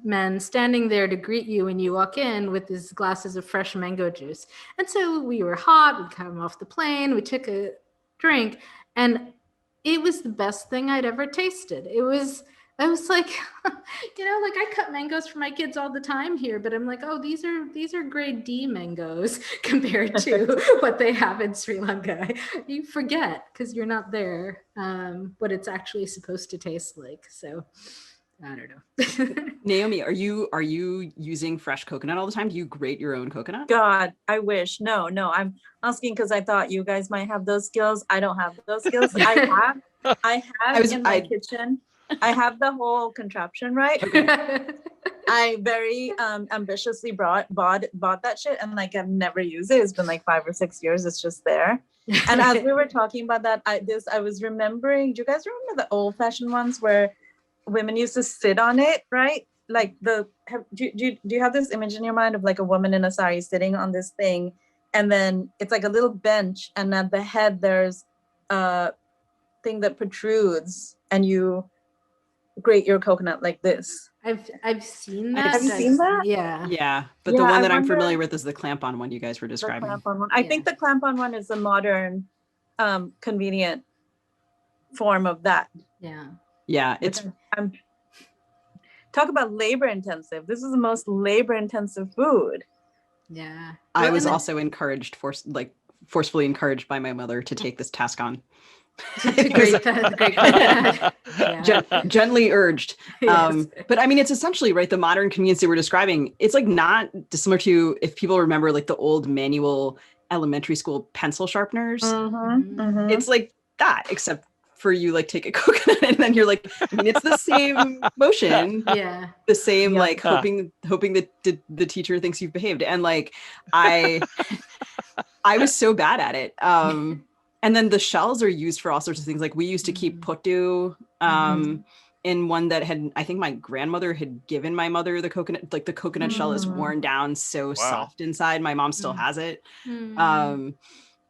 men standing there to greet you when you walk in with these glasses of fresh mango juice. And so we were hot, we come off the plane, we took a drink, and it was the best thing I'd ever tasted. I was like, you know, like I cut mangoes for my kids all the time here, but I'm like, oh, these are grade D mangoes compared to what they have in Sri Lanka. You forget because you're not there what it's actually supposed to taste like. So I don't know. Naomi, are you using fresh coconut all the time? Do you grate your own coconut? God, I wish. No, I'm asking because I thought you guys might have those skills. I don't have those skills. I have in my kitchen. I have the whole contraption, right? Okay. I very ambitiously bought that shit, and like I've never used it. It's been like 5 or 6 years. It's just there. And as we were talking about that, I was remembering. Do you guys remember the old-fashioned ones where women used to sit on it, right? Like do you have this image in your mind of like a woman in a sari sitting on this thing, and then it's like a little bench, and at the head there's a thing that protrudes, and you grate your coconut like this. I've seen that. Have you seen that? Yeah, but the one that I'm familiar with is the clamp-on one you guys were describing. The clamp-on one. I think the clamp-on one is a modern, convenient form of that. Yeah, it's. Talk about labor intensive. This is the most labor intensive food. Yeah, I was also encouraged, forcefully encouraged by my mother to take this task on. Gently urged. Yes. But I mean, it's essentially right. The modern convenience that we're describing, it's like not dissimilar to, if people remember, like the old manual elementary school pencil sharpeners. It's like that, except for you like take a coconut and then you're like, I mean, it's the same motion. Yeah. The same like hoping that the teacher thinks you've behaved. And like I was so bad at it. And then the shells are used for all sorts of things. Like we used to keep putu in one that had, I think my grandmother had given my mother the coconut, like the coconut shell is worn down so soft inside. My mom still has it.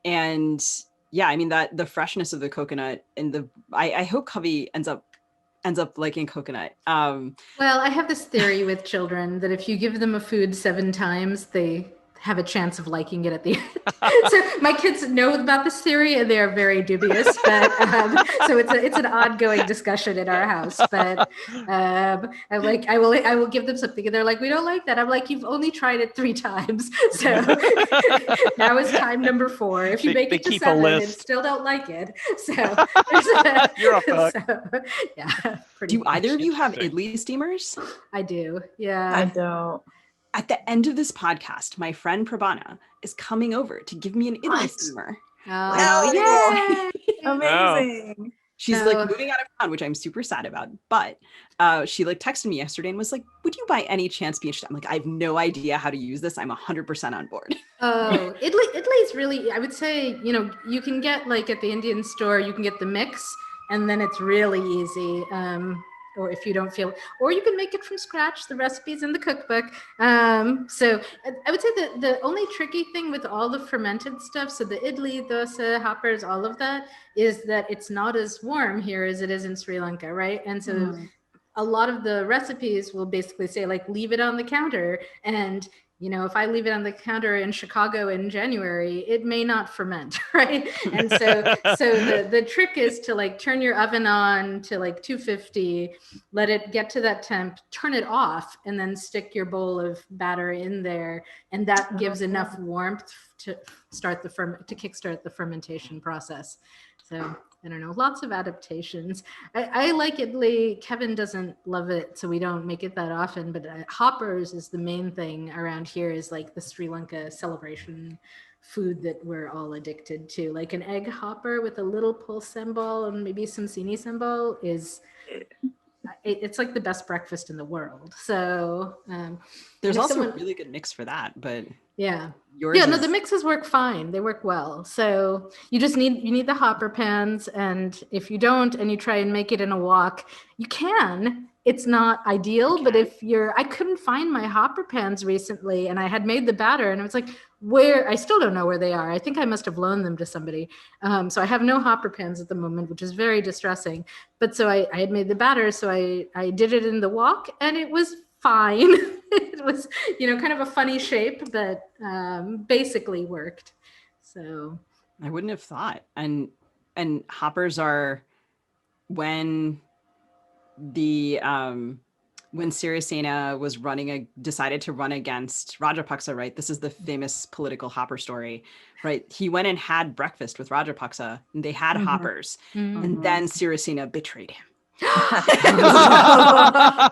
And yeah, I mean that the freshness of the coconut and I hope Covey ends up liking coconut. Well, I have this theory with children that if you give them a food 7 times, they have a chance of liking it at the end. So my kids know about this theory and they are very dubious, but so it's an ongoing discussion in our house. But I'm like, I will give them something and they're like, we don't like that. I'm like, you've only tried it 3 times, so now is time number 4. If you make it to 7 and still don't like it, so you're off the hook. So, yeah. Do either of you have idli steamers? I do. Yeah. I don't. At the end of this podcast, my friend Prabhana is coming over to give me an idli steamer. Oh, yay! Amazing. She's like moving out of town, which I'm super sad about. But she like texted me yesterday and was like, would you by any chance be interested? I'm like, I have no idea how to use this. I'm 100% on board. Oh, idli is really, I would say, you know, you can get like at the Indian store, you can get the mix and then it's really easy. Or if you don't feel, or you can make it from scratch, the recipe's in the cookbook. So I would say that the only tricky thing with all the fermented stuff, so the idli, dosa, hoppers, all of that, is that it's not as warm here as it is in Sri Lanka, right? And so a lot of the recipes will basically say like, leave it on the counter. And you know, if I leave it on the counter in Chicago in January, it may not ferment, right? And so the trick is to like turn your oven on to like 250, let it get to that temp, turn it off, and then stick your bowl of batter in there, and that gives enough warmth to kickstart the fermentation process. So I don't know, lots of adaptations. I like Italy. Kevin doesn't love it, so we don't make it that often, but hoppers is the main thing around here, is like the Sri Lanka celebration food that we're all addicted to. Like an egg hopper with a little pulse sambal and maybe some sini sambal it's like the best breakfast in the world. So there's also a really good mix for that, but yeah. The mixes work fine. They work well. So you just need the hopper pans. And if you don't, and you try and make it in a wok, you can. It's not ideal, but I couldn't find my hopper pans recently, and I had made the batter, and I was like, I still don't know where they are. I think I must have loaned them to somebody. So I have no hopper pans at the moment, which is very distressing. But so I had made the batter, so I did it in the wok, and it was fine. It was, kind of a funny shape, but basically worked. So I wouldn't have thought. And hoppers are when Sirisena decided to run against Rajapaksa, right? This is the famous political hopper story, right? He went and had breakfast with Rajapaksa, and they had hoppers, and then Sirisena betrayed him.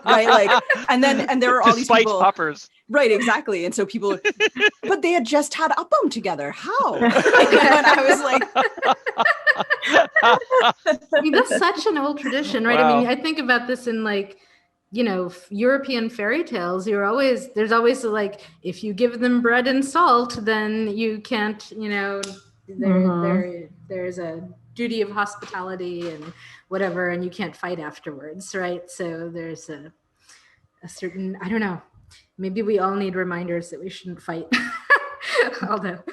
Right, and there were all these people, hoppers, right? Exactly. And so people, but they had just had appam together. How? And I was like, I mean, that's such an old tradition, right? Wow. I mean, I think about this in European fairy tales. There's always like, if you give them bread and salt, then you can't, there's a duty of hospitality and whatever, and you can't fight afterwards, right? So there's a certain, I don't know, maybe we all need reminders that we shouldn't fight. Although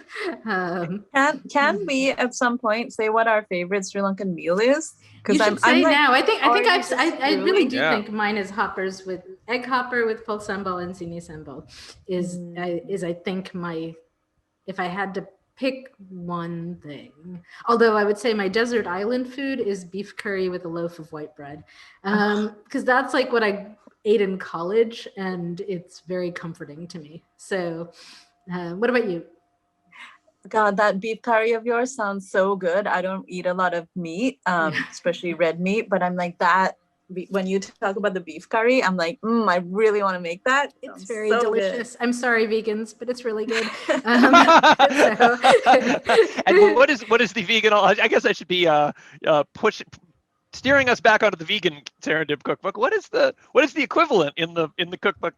can we at some point say what our favorite Sri Lankan meal is? Because I'm now. I really do think mine is hoppers with egg hopper with pulse sambal and sini sambal is I think if I had to pick one thing. Although I would say my desert island food is beef curry with a loaf of white bread. Because that's like what I ate in college, and it's very comforting to me. So what about you? God, that beef curry of yours sounds so good. I don't eat a lot of meat, especially red meat, but I'm like that. When you talk about the beef curry, I'm like, I really want to make that. It's very delicious. Good. I'm sorry, vegans, but it's really good. And what is the vegan? I guess I should be steering us back onto the vegan Serendip cookbook. What is the equivalent in the cookbook?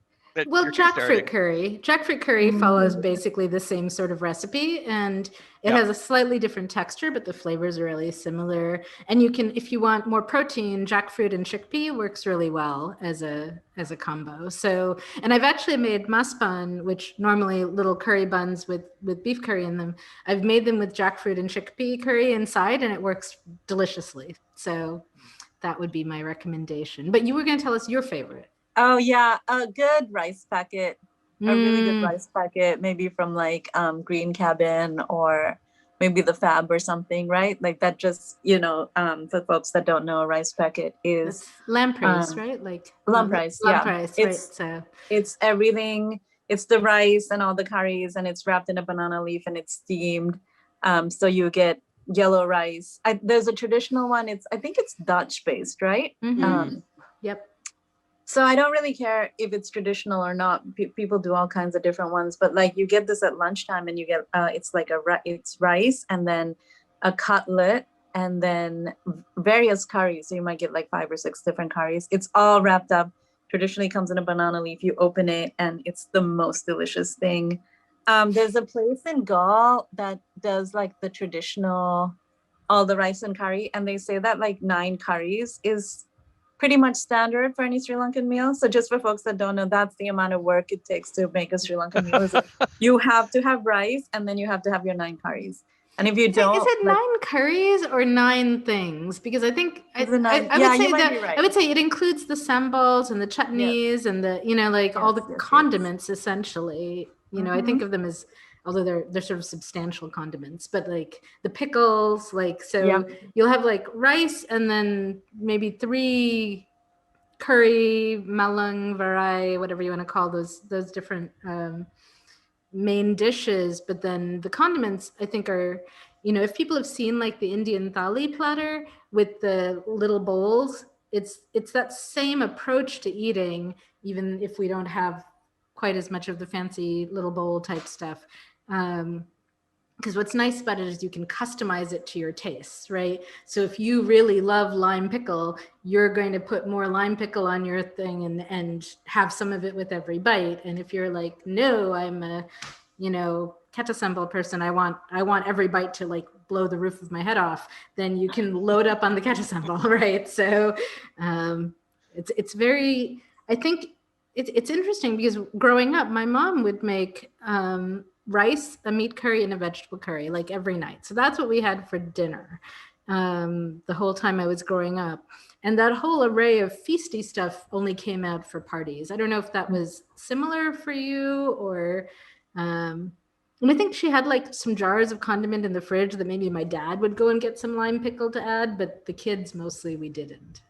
Well, jackfruit curry. Jackfruit curry follows basically the same sort of recipe, and it has a slightly different texture, but the flavors are really similar. And you can, if you want more protein, jackfruit and chickpea works really well as a combo. So, and I've actually made maspan, which normally little curry buns with beef curry in them. I've made them with jackfruit and chickpea curry inside, and it works deliciously. So that would be my recommendation. But you were going to tell us your favorite. Oh yeah, a good rice packet, a really good rice packet, maybe from like Green Cabin or maybe the Fab or something, right? Like that just, for folks that don't know, a rice packet is that's lampreys, right? Like lampreys, right? So it's everything. It's the rice and all the curries, and it's wrapped in a banana leaf and it's steamed. So you get yellow rice. There's a traditional one. I think it's Dutch based, right? Yep. So I don't really care if it's traditional or not. People do all kinds of different ones, but like you get this at lunchtime, and you get it's like it's rice and then a cutlet and then various curries. So you might get like 5 or 6 different curries. It's all wrapped up. Traditionally comes in a banana leaf. You open it, and it's the most delicious thing. There's a place in Gaul that does like the traditional, all the rice and curry, and they say that like 9 curries is pretty much standard for any Sri Lankan meal. So just for folks that don't know, that's the amount of work it takes to make a Sri Lankan meal. You have to have rice, and then you have to have your 9 curries. And if you don't, is it 9 curries or 9 things? Because I think I would say it includes the sambals and the chutneys and the all the condiments essentially. You know, I think of them as, although they're sort of substantial condiments, but like the pickles, like, so you'll have like rice and then maybe 3 curry, malang, varai, whatever you want to call those different main dishes. But then the condiments, I think, are, you know, if people have seen like the Indian thali platter with the little bowls, it's that same approach to eating, even if we don't have quite as much of the fancy little bowl type stuff. Because what's nice about it is you can customize it to your tastes, right? So if you really love lime pickle, you're going to put more lime pickle on your thing and have some of it with every bite. And if you're like, no, I'm a, you know, kecasambal person, I want every bite to like blow the roof of my head off, then you can load up on the kecasambal, right? So it's very, I think it's interesting because growing up, my mom would make rice, a meat curry, and a vegetable curry like every night. So that's what we had for dinner the whole time I was growing up. And that whole array of feasty stuff only came out for parties. I don't know if that was similar for you or, and I think she had like some jars of condiment in the fridge that maybe my dad would go and get some lime pickle to add, but the kids mostly we didn't.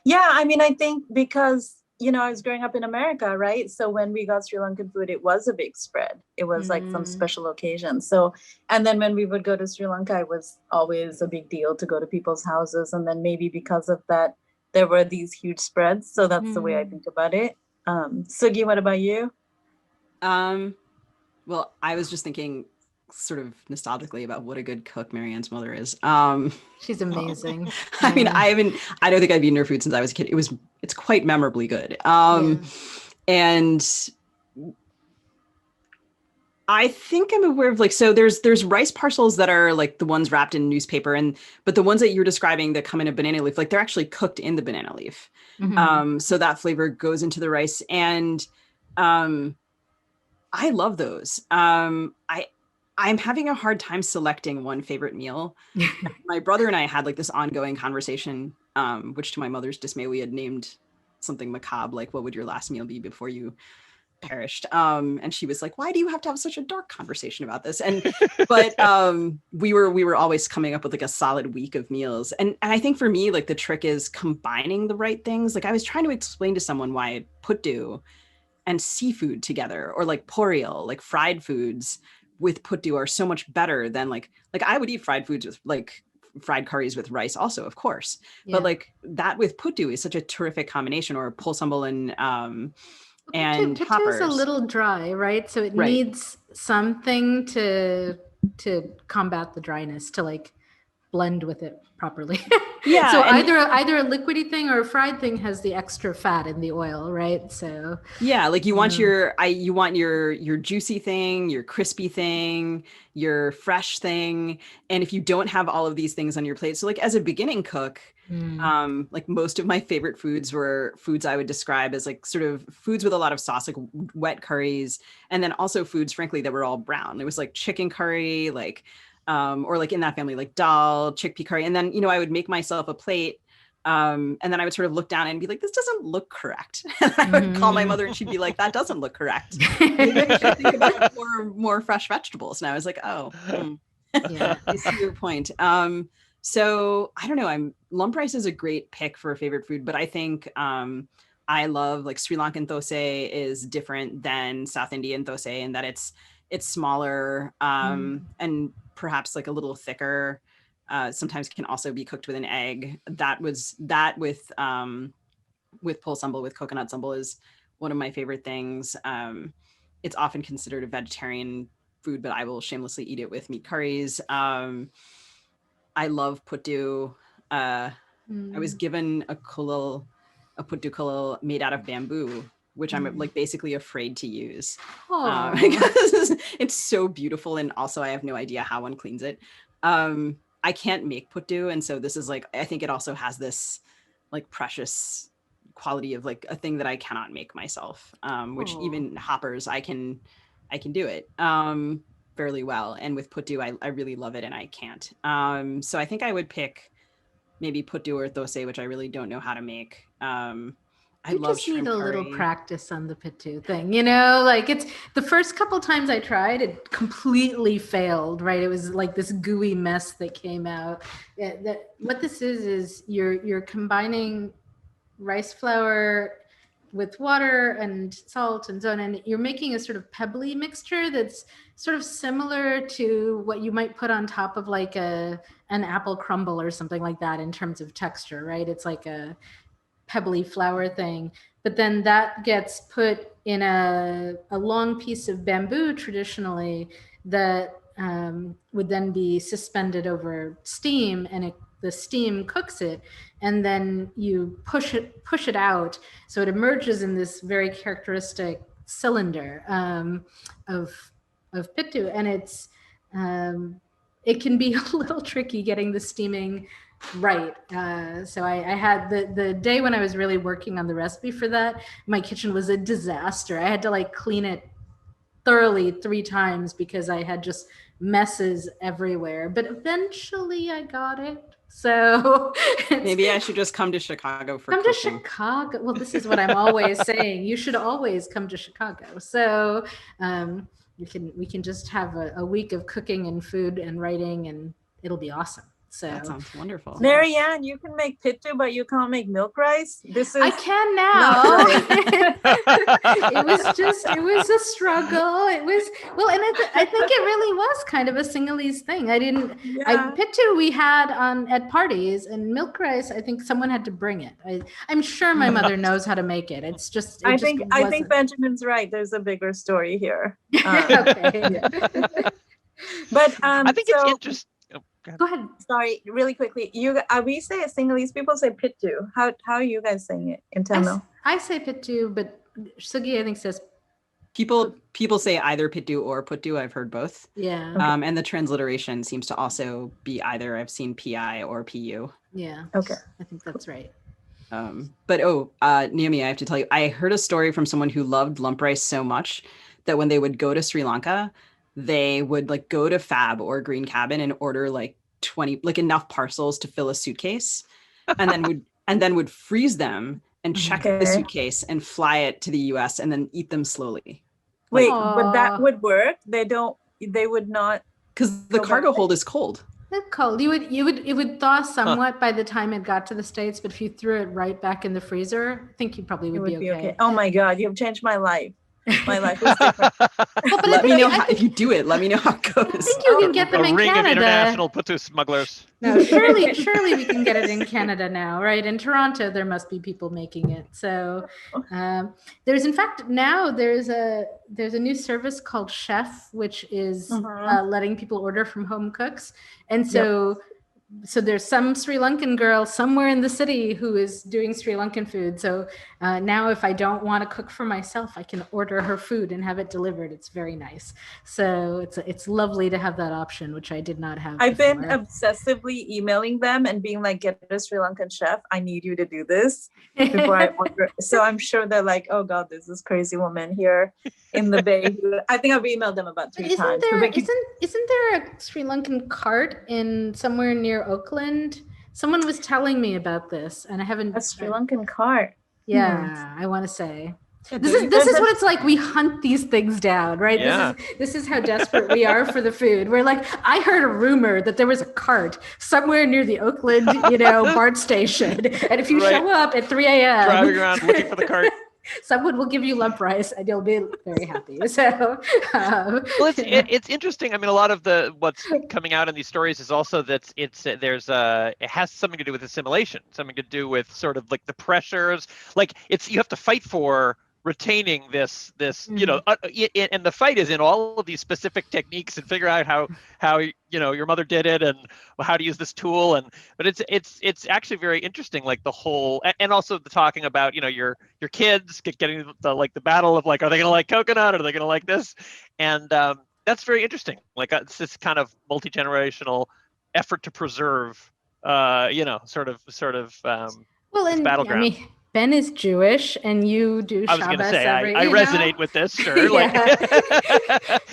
Yeah, I mean, I think because, you know, I was growing up in America, right? So when we got Sri Lankan food, it was a big spread. It was like some special occasion. So, and then when we would go to Sri Lanka, it was always a big deal to go to people's houses. And then maybe because of that, there were these huge spreads. So that's the way I think about it. Sugi, what about you? Well, I was just thinking sort of nostalgically about what a good cook Marianne's mother is. She's amazing. I mean, I don't think I've eaten her food since I was a kid. It's quite memorably good. And I think I'm aware of like, so there's rice parcels that are like the ones wrapped in newspaper, but the ones that you're describing that come in a banana leaf, like they're actually cooked in the banana leaf. So that flavor goes into the rice, and I love those. I'm having a hard time selecting one favorite meal. My brother and I had like this ongoing conversation, which to my mother's dismay, we had named something macabre, like, what would your last meal be before you perished? And she was like, why do you have to have such a dark conversation about this? But we were always coming up with like a solid week of meals. And I think for me, like the trick is combining the right things. Like I was trying to explain to someone why putdu and seafood together, or like poriel, like fried foods with putdu, are so much better than like I would eat fried foods with like fried curries with rice also, of course. But like that with putdu is such a terrific combination, or pol sambal and putdu is a little dry, right? So it needs something to combat the dryness, to like blend with it properly. Yeah. So either a liquidy thing or a fried thing has the extra fat in the oil, right? So yeah, like you want your juicy thing, your crispy thing, your fresh thing. And if you don't have all of these things on your plate, so like as a beginning cook, like most of my favorite foods were foods I would describe as like sort of foods with a lot of sauce, like wet curries, and then also foods, frankly, that were all brown. It was like chicken curry, like or like in that family, like dal, chickpea curry. And then, you know, I would make myself a plate. And then I would sort of look down and be like, this doesn't look correct. And I would call my mother and she'd be like, that doesn't look correct. Maybe I should think about more fresh vegetables. And I was like, oh, yeah, I see your point. So I don't know, lump rice is a great pick for a favorite food, but I think I love like Sri Lankan thosai is different than South Indian thosai in that it's smaller and perhaps like a little thicker. Sometimes can also be cooked with an egg. That with pol sambal, with coconut sambal, is one of my favorite things. It's often considered a vegetarian food, but I will shamelessly eat it with meat curries. I love putdu. I was given a putdu kulil made out of bamboo, which I'm like basically afraid to use because it's so beautiful. And also I have no idea how one cleans it. I can't make putdu. And so this is like, I think it also has this like precious quality of like a thing that I cannot make myself, which even hoppers, I can do it fairly well. And with putdu, I really love it and I can't. So I think I would pick maybe putdu or thosai, which I really don't know how to make. I You love just need shrimp a little curry. practice on the pittu thing, you know, like it's the first couple times I tried, it completely failed, right? It was like this gooey mess that came out. What this is you're combining rice flour with water and salt and so on, and you're making a sort of pebbly mixture that's sort of similar to what you might put on top of like an apple crumble or something like that in terms of texture, right? It's like a pebbly flour thing, but then that gets put in a long piece of bamboo traditionally that would then be suspended over steam, and the steam cooks it, and then you push it out, so it emerges in this very characteristic cylinder of pittu, and it can be a little tricky getting the steaming right. So I had the day when I was really working on the recipe for that, my kitchen was a disaster. I had to like clean it thoroughly 3 times because I had just messes everywhere. But eventually I got it. So Maybe I should just come to Chicago for come cooking. to Chicago. Well, this is what I'm always saying. You should always come to Chicago. So we can just have a week of cooking and food and writing, and it'll be awesome. So That sounds wonderful. Marianne, you can make pittu, but you can't make milk rice. This is I can now. right. It was a struggle. It was, well, and I think it really was kind of a Sinhalese thing. Pittu we had at parties, and milk rice, I think someone had to bring it. I'm sure my mother knows how to make it. It's just, I think Benjamin's right. There's a bigger story here. Okay. But I think it's interesting. Go ahead. Sorry, really quickly. We say Sinhalese people say pittu. How are you guys saying it in Tamil? I say pittu, but Sugi I think says people say either pittu or puttu. I've heard both. Yeah. Okay. And the transliteration seems to also be either. I've seen pi or pu. Yeah. Okay. I think that's right. But Naomi, I have to tell you, I heard a story from someone who loved lump rice so much that when they would go to Sri Lanka, they would like go to Fab or Green Cabin and order like 20, like enough parcels to fill a suitcase, and then would freeze them and check the suitcase and fly it to the US and then eat them slowly. Wait, but that would work? They would not, because the cargo hold is cold. It's cold. It would thaw somewhat by the time it got to the States, but if you threw it right back in the freezer, I think you probably would be okay. Oh my God, you've changed my life. My life was different. Let me know if you do it. Let me know how it goes. I think you can get them in ring Canada. Of international pittu smugglers. No, surely we can get it in Canada now, right? In Toronto, there must be people making it. So there's a new service called Chef, which is letting people order from home cooks, and so. So there's some Sri Lankan girl somewhere in the city who is doing Sri Lankan food. So now if I don't want to cook for myself, I can order her food and have it delivered. It's very nice. So it's lovely to have that option, which I did not have I've before. been obsessively emailing them and being like, get a Sri Lankan chef. I need you to do this before I order. So I'm sure they're like, oh God, there's this crazy woman here in the Bay. I think I've emailed them about 3 times. Isn't there a Sri Lankan cart in somewhere near Oakland? Someone was telling me about this, and I haven't. A Sri Lankan cart. Yeah, I want to say. This is what it's like. We hunt these things down, right? Yeah. This is how desperate we are for the food. We're like, I heard a rumor that there was a cart somewhere near the Oakland, BART station, and if you show up at 3 a.m. driving around looking for the cart, someone will give you lump rice, and you'll be very happy. So, well, it's interesting. I mean, a lot of what's coming out in these stories is also that it has something to do with assimilation, something to do with sort of like the pressures. Like you have to fight for retaining this and the fight is in all of these specific techniques and figure out how your mother did it and how to use this tool, but it's actually very interesting, like the whole, and also the talking about your kids getting the battle of like, are they gonna like coconut, or are they gonna like this, and that's very interesting. Like it's this kind of multi-generational effort to preserve sort of well, and battleground. I mean, Ben is Jewish and you do I was going to Shabbos say, every, I you know? resonate with this, sure.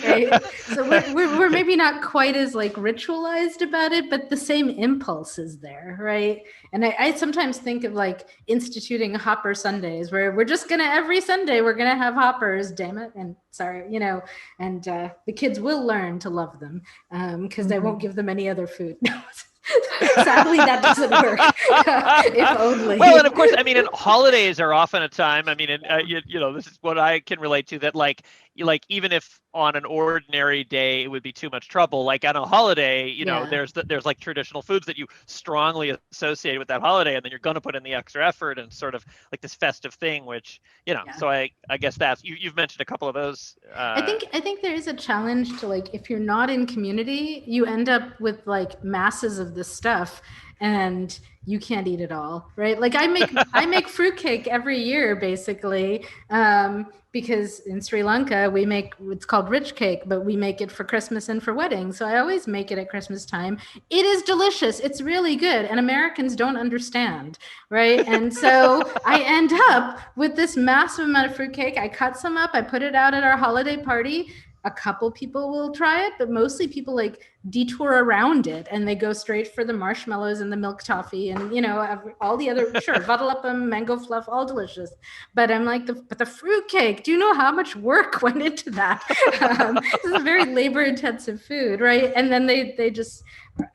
Right. So we're maybe not quite as like ritualized about it, but the same impulse is there, right? And I sometimes think of like instituting Hopper Sundays, where we're just gonna every Sunday we're gonna have Hoppers, damn it, and sorry, you know, and the kids will learn to love them because I won't give them any other food. Sadly, that doesn't work. If only. Well, and of course, I mean, and holidays are often a time. I mean, and you know, this is what I can relate to. That like even if on an ordinary day it would be too much trouble, like on a holiday, you know, there's like traditional foods that you strongly associate with that holiday, and then you're going to put in the extra effort and sort of like this festive thing, which you know. So I guess that's you've mentioned a couple of those. I think there is a challenge to like if you're not in community, you end up with like masses of this stuff and you can't eat it all, right? Like I make fruitcake every year basically because in Sri Lanka we make, it's called rich cake, but we make it for Christmas and for weddings. So I always make it at Christmas time. It is delicious. It's really good. And Americans don't understand, right? And so I end up with this massive amount of fruitcake. I cut some up, I put it out at our holiday party. A couple people will try it, but mostly people like detour around it and they go straight for the marshmallows and the milk toffee and, you know, all the other, sure, Vadaluppam, mango fluff, all delicious. But I'm like, but the fruit cake, do you know how much work went into that? This is a very labor intensive food, right? And then they just,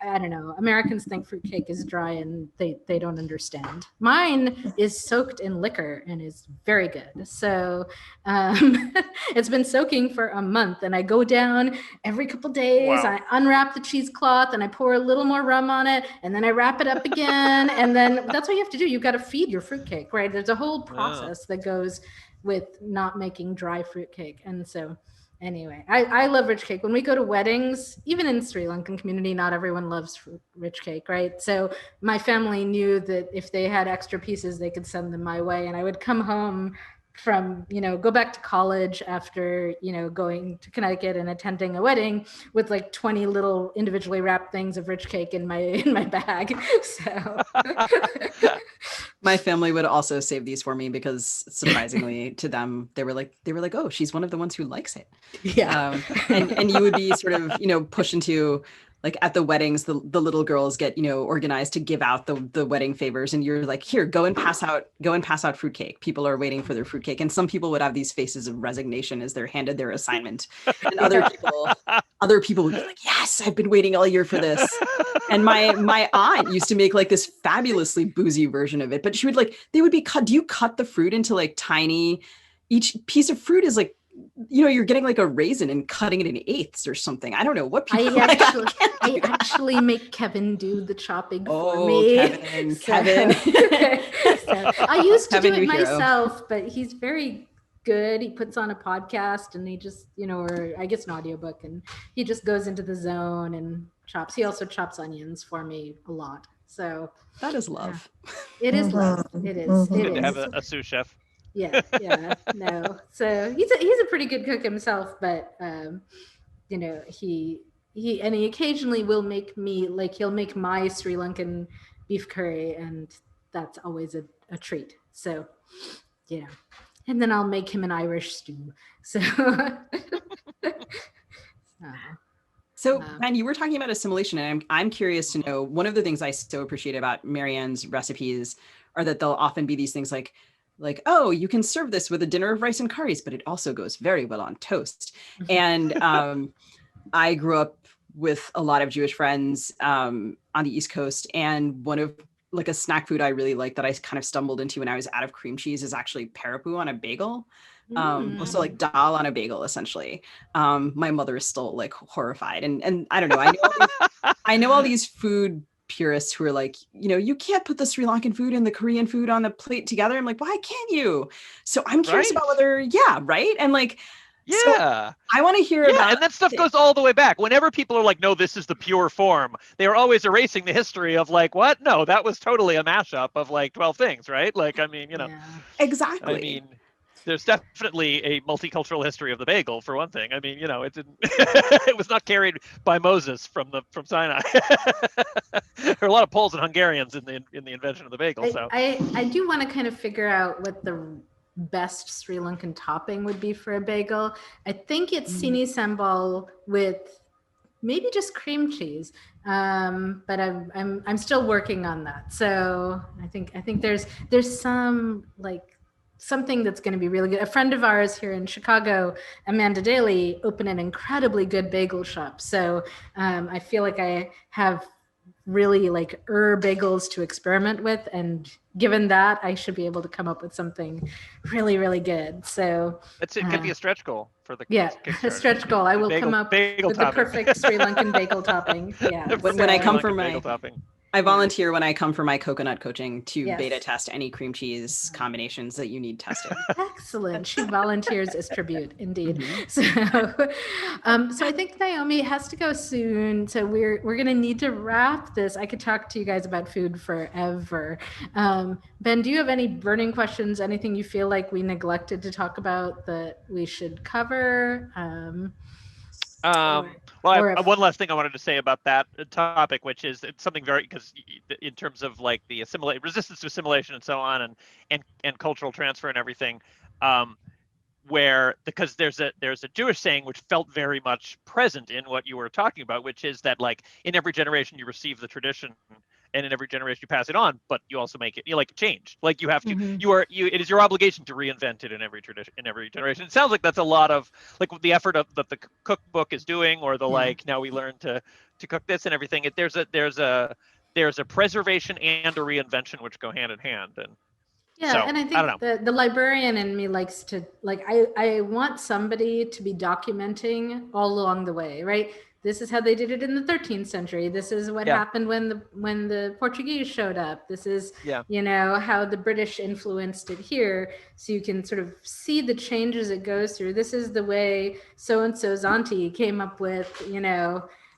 I don't know, Americans think fruitcake is dry and they don't understand. Mine is soaked in liquor and is very good. So it's been soaking for a month and I go down every couple days, Wow. I unwrap the cheesecloth and I pour a little more rum on it and then I wrap it up again. And then that's what you have to do. You've got to feed your fruitcake, right? There's a whole process that goes with not making dry fruitcake. And so anyway, I love rich cake. When we go to weddings, even in Sri Lankan community, not everyone loves rich cake, right? So my family knew that if they had extra pieces, they could send them my way. And I would come home from, you know, go back to college after, you know, going to Connecticut and attending a wedding with like 20 little individually wrapped things of rich cake in my bag. So my family would also save these for me because surprisingly to them, they were like, oh, she's one of the ones who likes it. Yeah. And you would be sort of, you know, pushed into like at the weddings, the little girls get, you know, organized to give out the wedding favors. And you're like, here, go and pass out fruitcake. People are waiting for their fruitcake. And some people would have these faces of resignation as they're handed their assignment. And other people would be like, yes, I've been waiting all year for this. And my aunt used to make like this fabulously boozy version of it, but she would like, they would be cut. Do you cut the fruit into like tiny, each piece of fruit is like, you know, you're getting like a raisin and cutting it in eighths or something. I don't know what people I actually make Kevin do the chopping for me. Kevin. So I used to Kevin, do it myself, but he's very good. He puts on a podcast and he just, you know, or I guess an audiobook, and he just goes into the zone and chops. He also chops onions for me a lot. So that is love. It is love. It is. Good to have a sous chef. Yeah, no. So he's a pretty good cook himself, but you know, he occasionally will make me, like, he'll make my Sri Lankan beef curry, and that's always a treat. So, you know, and then I'll make him an Irish stew. So, Ben, you were talking about assimilation, and I'm curious to know, one of the things I so appreciate about Marianne's recipes are that they'll often be these things like, oh, you can serve this with a dinner of rice and curries, but it also goes very well on toast. And I grew up with a lot of Jewish friends on the East Coast. And one of like a snack food I really like that I kind of stumbled into when I was out of cream cheese is actually parapu on a bagel. So like dal on a bagel, essentially. My mother is still like horrified. And I don't know, I know all these food purists who are like, you know, you can't put the Sri Lankan food and the Korean food on the plate together. I'm like, why can't you? So I'm curious about whether, right? And like, so I want to hear about, and that stuff goes all the way back. Whenever people are like, no, this is the pure form, they are always erasing the history of like, what? No, that was totally a mashup of like 12 things, right? Like, I mean, you know. Exactly. I mean, there's definitely a multicultural history of the bagel, for one thing. I mean, it didn't it was not carried by Moses from Sinai. There are a lot of Poles and Hungarians in the invention of the bagel. So I do want to kind of figure out what the best Sri Lankan topping would be for a bagel. I think it's sini sambal with maybe just cream cheese, but I'm still working on that. So I think there's some something that's going to be really good. A friend of ours here in Chicago, Amanda Daly, opened an incredibly good bagel shop. So I feel like I have really bagels to experiment with, and given that, I should be able to come up with something really, really good. So it could be a stretch goal for the a stretch goal. I will come up with the perfect Sri Lankan bagel topping. Yeah. When I come for my bagel topping. I volunteer when I come for my coconut coaching to Yes. beta test any cream cheese combinations that you need tested. Excellent. She volunteers as tribute, indeed. So I think Naomi has to go soon. So we're going to need to wrap this. I could talk to you guys about food forever. Ben, do you have any burning questions? Anything you feel like we neglected to talk about that we should cover? One last thing I wanted to say about that topic, which is it's something because in terms of the resistance to assimilation and so on, and cultural transfer and everything, because there's a Jewish saying which felt very much present in what you were talking about, which is that in every generation you receive the tradition, and in every generation you pass it on, but you also make it change. You have to, it is your obligation to reinvent it in every tradition, in every generation. It sounds like that's a lot of the effort that the cookbook is doing, or now we learn to cook this and everything. There's a preservation and a reinvention which go hand in hand. And and I think the librarian in me likes to I want somebody to be documenting all along the way, right? This is how they did it in the 13th century. This is what happened when the Portuguese showed up. This is, how the British influenced it here. So you can sort of see the changes it goes through. This is the way so-and-so's auntie came up with,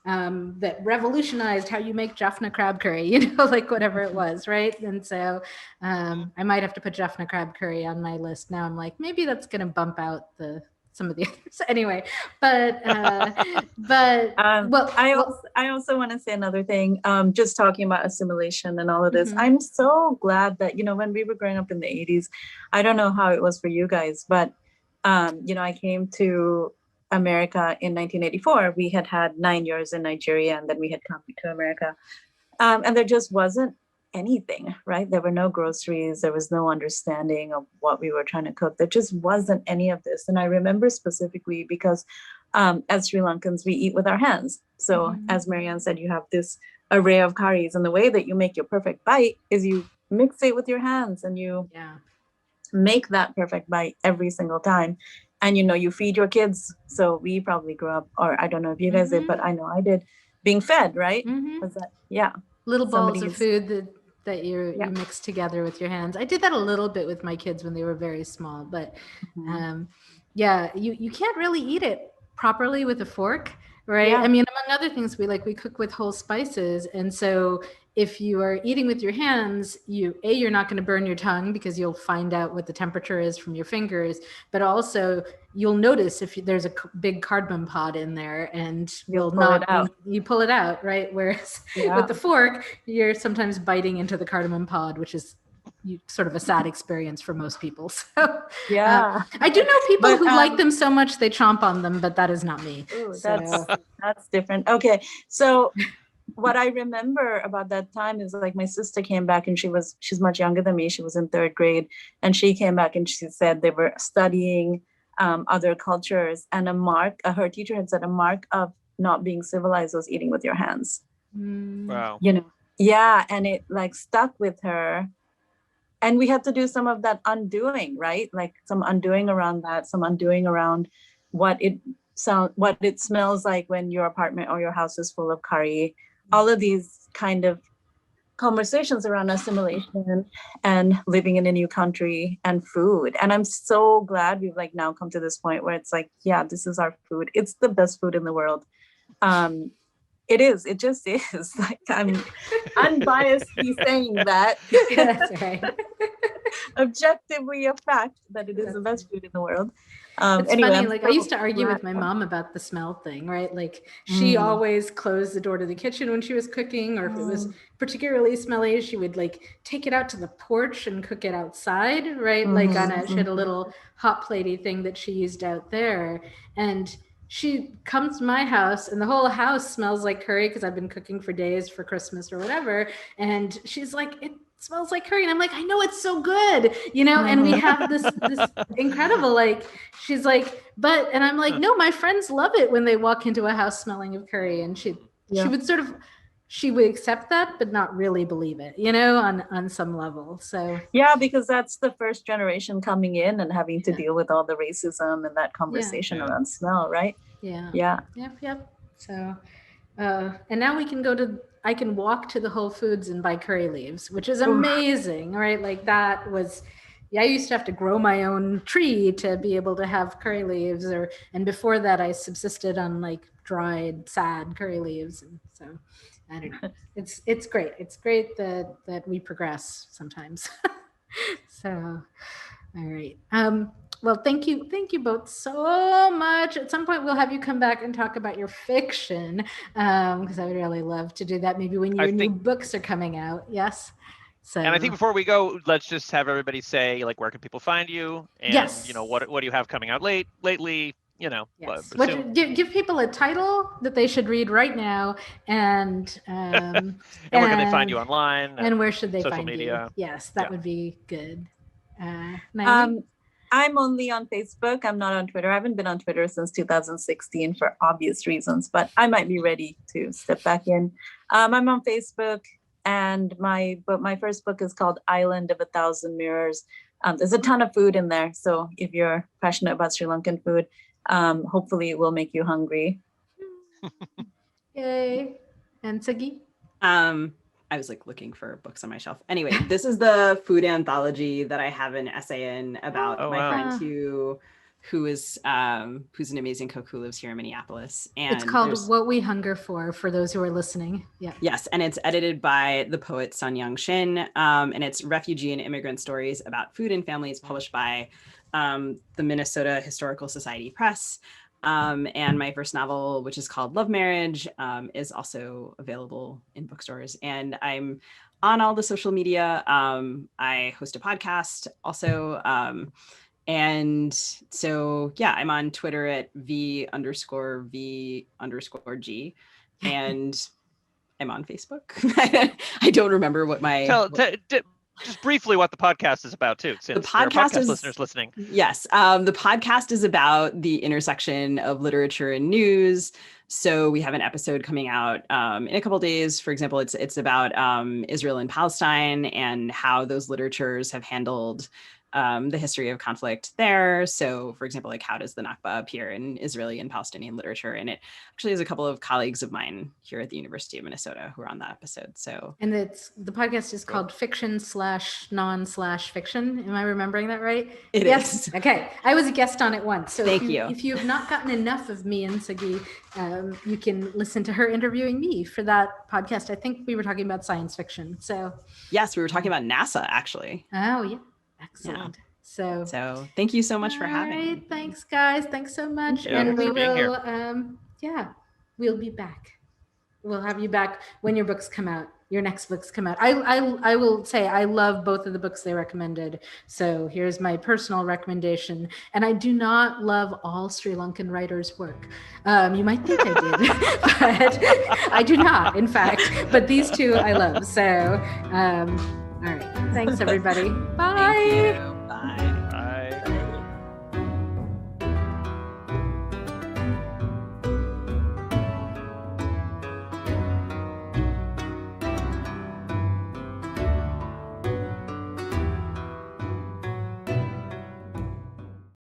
that revolutionized how you make Jaffna crab curry, whatever it was, right? And so I might have to put Jaffna crab curry on my list. Now I'm like, maybe that's going to bump out some of the others anyway, but I also want to say another thing, just talking about assimilation and all of this. I'm so glad that when we were growing up in the 80s, I don't know how it was for you guys, but I came to America in 1984. We had 9 years in Nigeria, and then we had come to America, and there just wasn't anything, right? There were no groceries. There was no understanding of what we were trying to cook. There just wasn't any of this. And I remember specifically because as Sri Lankans, we eat with our hands. So as Marianne said, you have this array of curries, and the way that you make your perfect bite is you mix it with your hands, and you make that perfect bite every single time. And you feed your kids. So we probably grew up, or I don't know if you guys did, but I know I did, being fed, right? Was that little balls of food that you mix together with your hands. I did that a little bit with my kids when they were very small, but you can't really eat it properly with a fork, right? I mean, among other things, we cook with whole spices, and so if you are eating with your hands, you're not going to burn your tongue because you'll find out what the temperature is from your fingers, but also you'll notice if there's a big cardamom pod in there, and you pull it out, right? Whereas with the fork, you're sometimes biting into the cardamom pod, which is sort of a sad experience for most people. So I do know people who like them so much they chomp on them, but that is not me. Ooh, that's different. Okay, so what I remember about that time is my sister came back, and she's much younger than me. She was in 3rd grade, and she came back and she said they were studying other cultures, and her teacher had said a mark of not being civilized was eating with your hands. Wow. And it stuck with her, and we had to do some of that undoing, right? Some undoing around that, some undoing around what it smells like when your apartment or your house is full of curry. All of these kind of conversations around assimilation and living in a new country and food. And I'm so glad we've now come to this point where it's this is our food. It's the best food in the world. It is. It just is. I'm unbiasedly saying that. That's right. objectively a fact that it is the best food in the world. It's Anyway, funny, like I used to argue with my mom about the smell thing, right? Like she always closed the door to the kitchen when she was cooking, or if it was particularly smelly, she would like take it out to the porch and cook it outside, right? Like she had a little hot platey thing that she used out there. And she comes to my house and the whole house smells like curry because I've been cooking for days for Christmas or whatever. And she's like, it smells like curry. And I'm like, I know, it's so good, you know? And we have this incredible, like, she's like, but, and I'm like, no, my friends love it when they walk into a house smelling of curry. And she would sort of, she would accept that, but not really believe it, you know, on some level. So yeah, because that's the first generation coming in and having to deal with all the racism and that conversation around smell, right? Yep. So and now we can I can walk to the Whole Foods and buy curry leaves, which is amazing, right? Like that was, I used to have to grow my own tree to be able to have curry leaves, and before that I subsisted on like dried sad curry leaves. And so I don't know. It's great. It's great that we progress sometimes. So, all right. Well, thank you both so much. At some point, we'll have you come back and talk about your fiction, because I would really love to do that. Maybe when your new books are coming out. Yes. So. And I think before we go, let's just have everybody say, like, where can people find you? And, you know, what do you have coming out lately? You know, yes. Give people a title that they should read right now, and and where can they find you online? And where should they social find media? You? Yes, that would be good. I'm only on Facebook. I'm not on Twitter. I haven't been on Twitter since 2016 for obvious reasons, but I might be ready to step back in. I'm on Facebook, and my first book is called Island of a Thousand Mirrors. There's a ton of food in there, so if you're passionate about Sri Lankan food, hopefully it will make you hungry. Yay. And Sagi? I was like looking for books on my shelf. Anyway, this is the food anthology that I have an essay in about friend who's an amazing cook who lives here in Minneapolis. And it's called What We Hunger For those who are listening. Yeah. Yes, and it's edited by the poet Sun Young Shin, and it's refugee and immigrant stories about food and families, published by the Minnesota Historical Society Press. And my first novel, which is called Love Marriage, is also available in bookstores. And I'm on all the social media. I host a podcast also. And so, yeah, I'm on Twitter at V_V_G. And I'm on Facebook. I don't remember what my... Just briefly what the podcast is about too, since there are podcast listeners listening. Yes. The podcast is about the intersection of literature and news. So we have an episode coming out in a couple of days. For example, it's about Israel and Palestine and how those literatures have handled the history of conflict there. So, for example, like how does the Nakba appear in Israeli and Palestinian literature? And it actually is a couple of colleagues of mine here at the University of Minnesota who are on that episode. So, and the podcast is called Fiction/Non/Fiction. Am I remembering that right? It is. Okay. I was a guest on it once. So Thank you. If you have not gotten enough of me and Sagi, you can listen to her interviewing me for that podcast. I think we were talking about science fiction. So yes, we were talking about NASA actually. Oh yeah. Excellent. Yeah. So thank you so much for having me. Thanks, guys. Thanks so much. Yeah, and we will, we'll be back. We'll have you back when your books come out. Your next books come out. I will say I love both of the books they recommended. So here's my personal recommendation. And I do not love all Sri Lankan writers' work. You might think I did, but I do not, in fact. But these two I love. So, all right. Thanks, everybody. Bye. Thank you. Bye.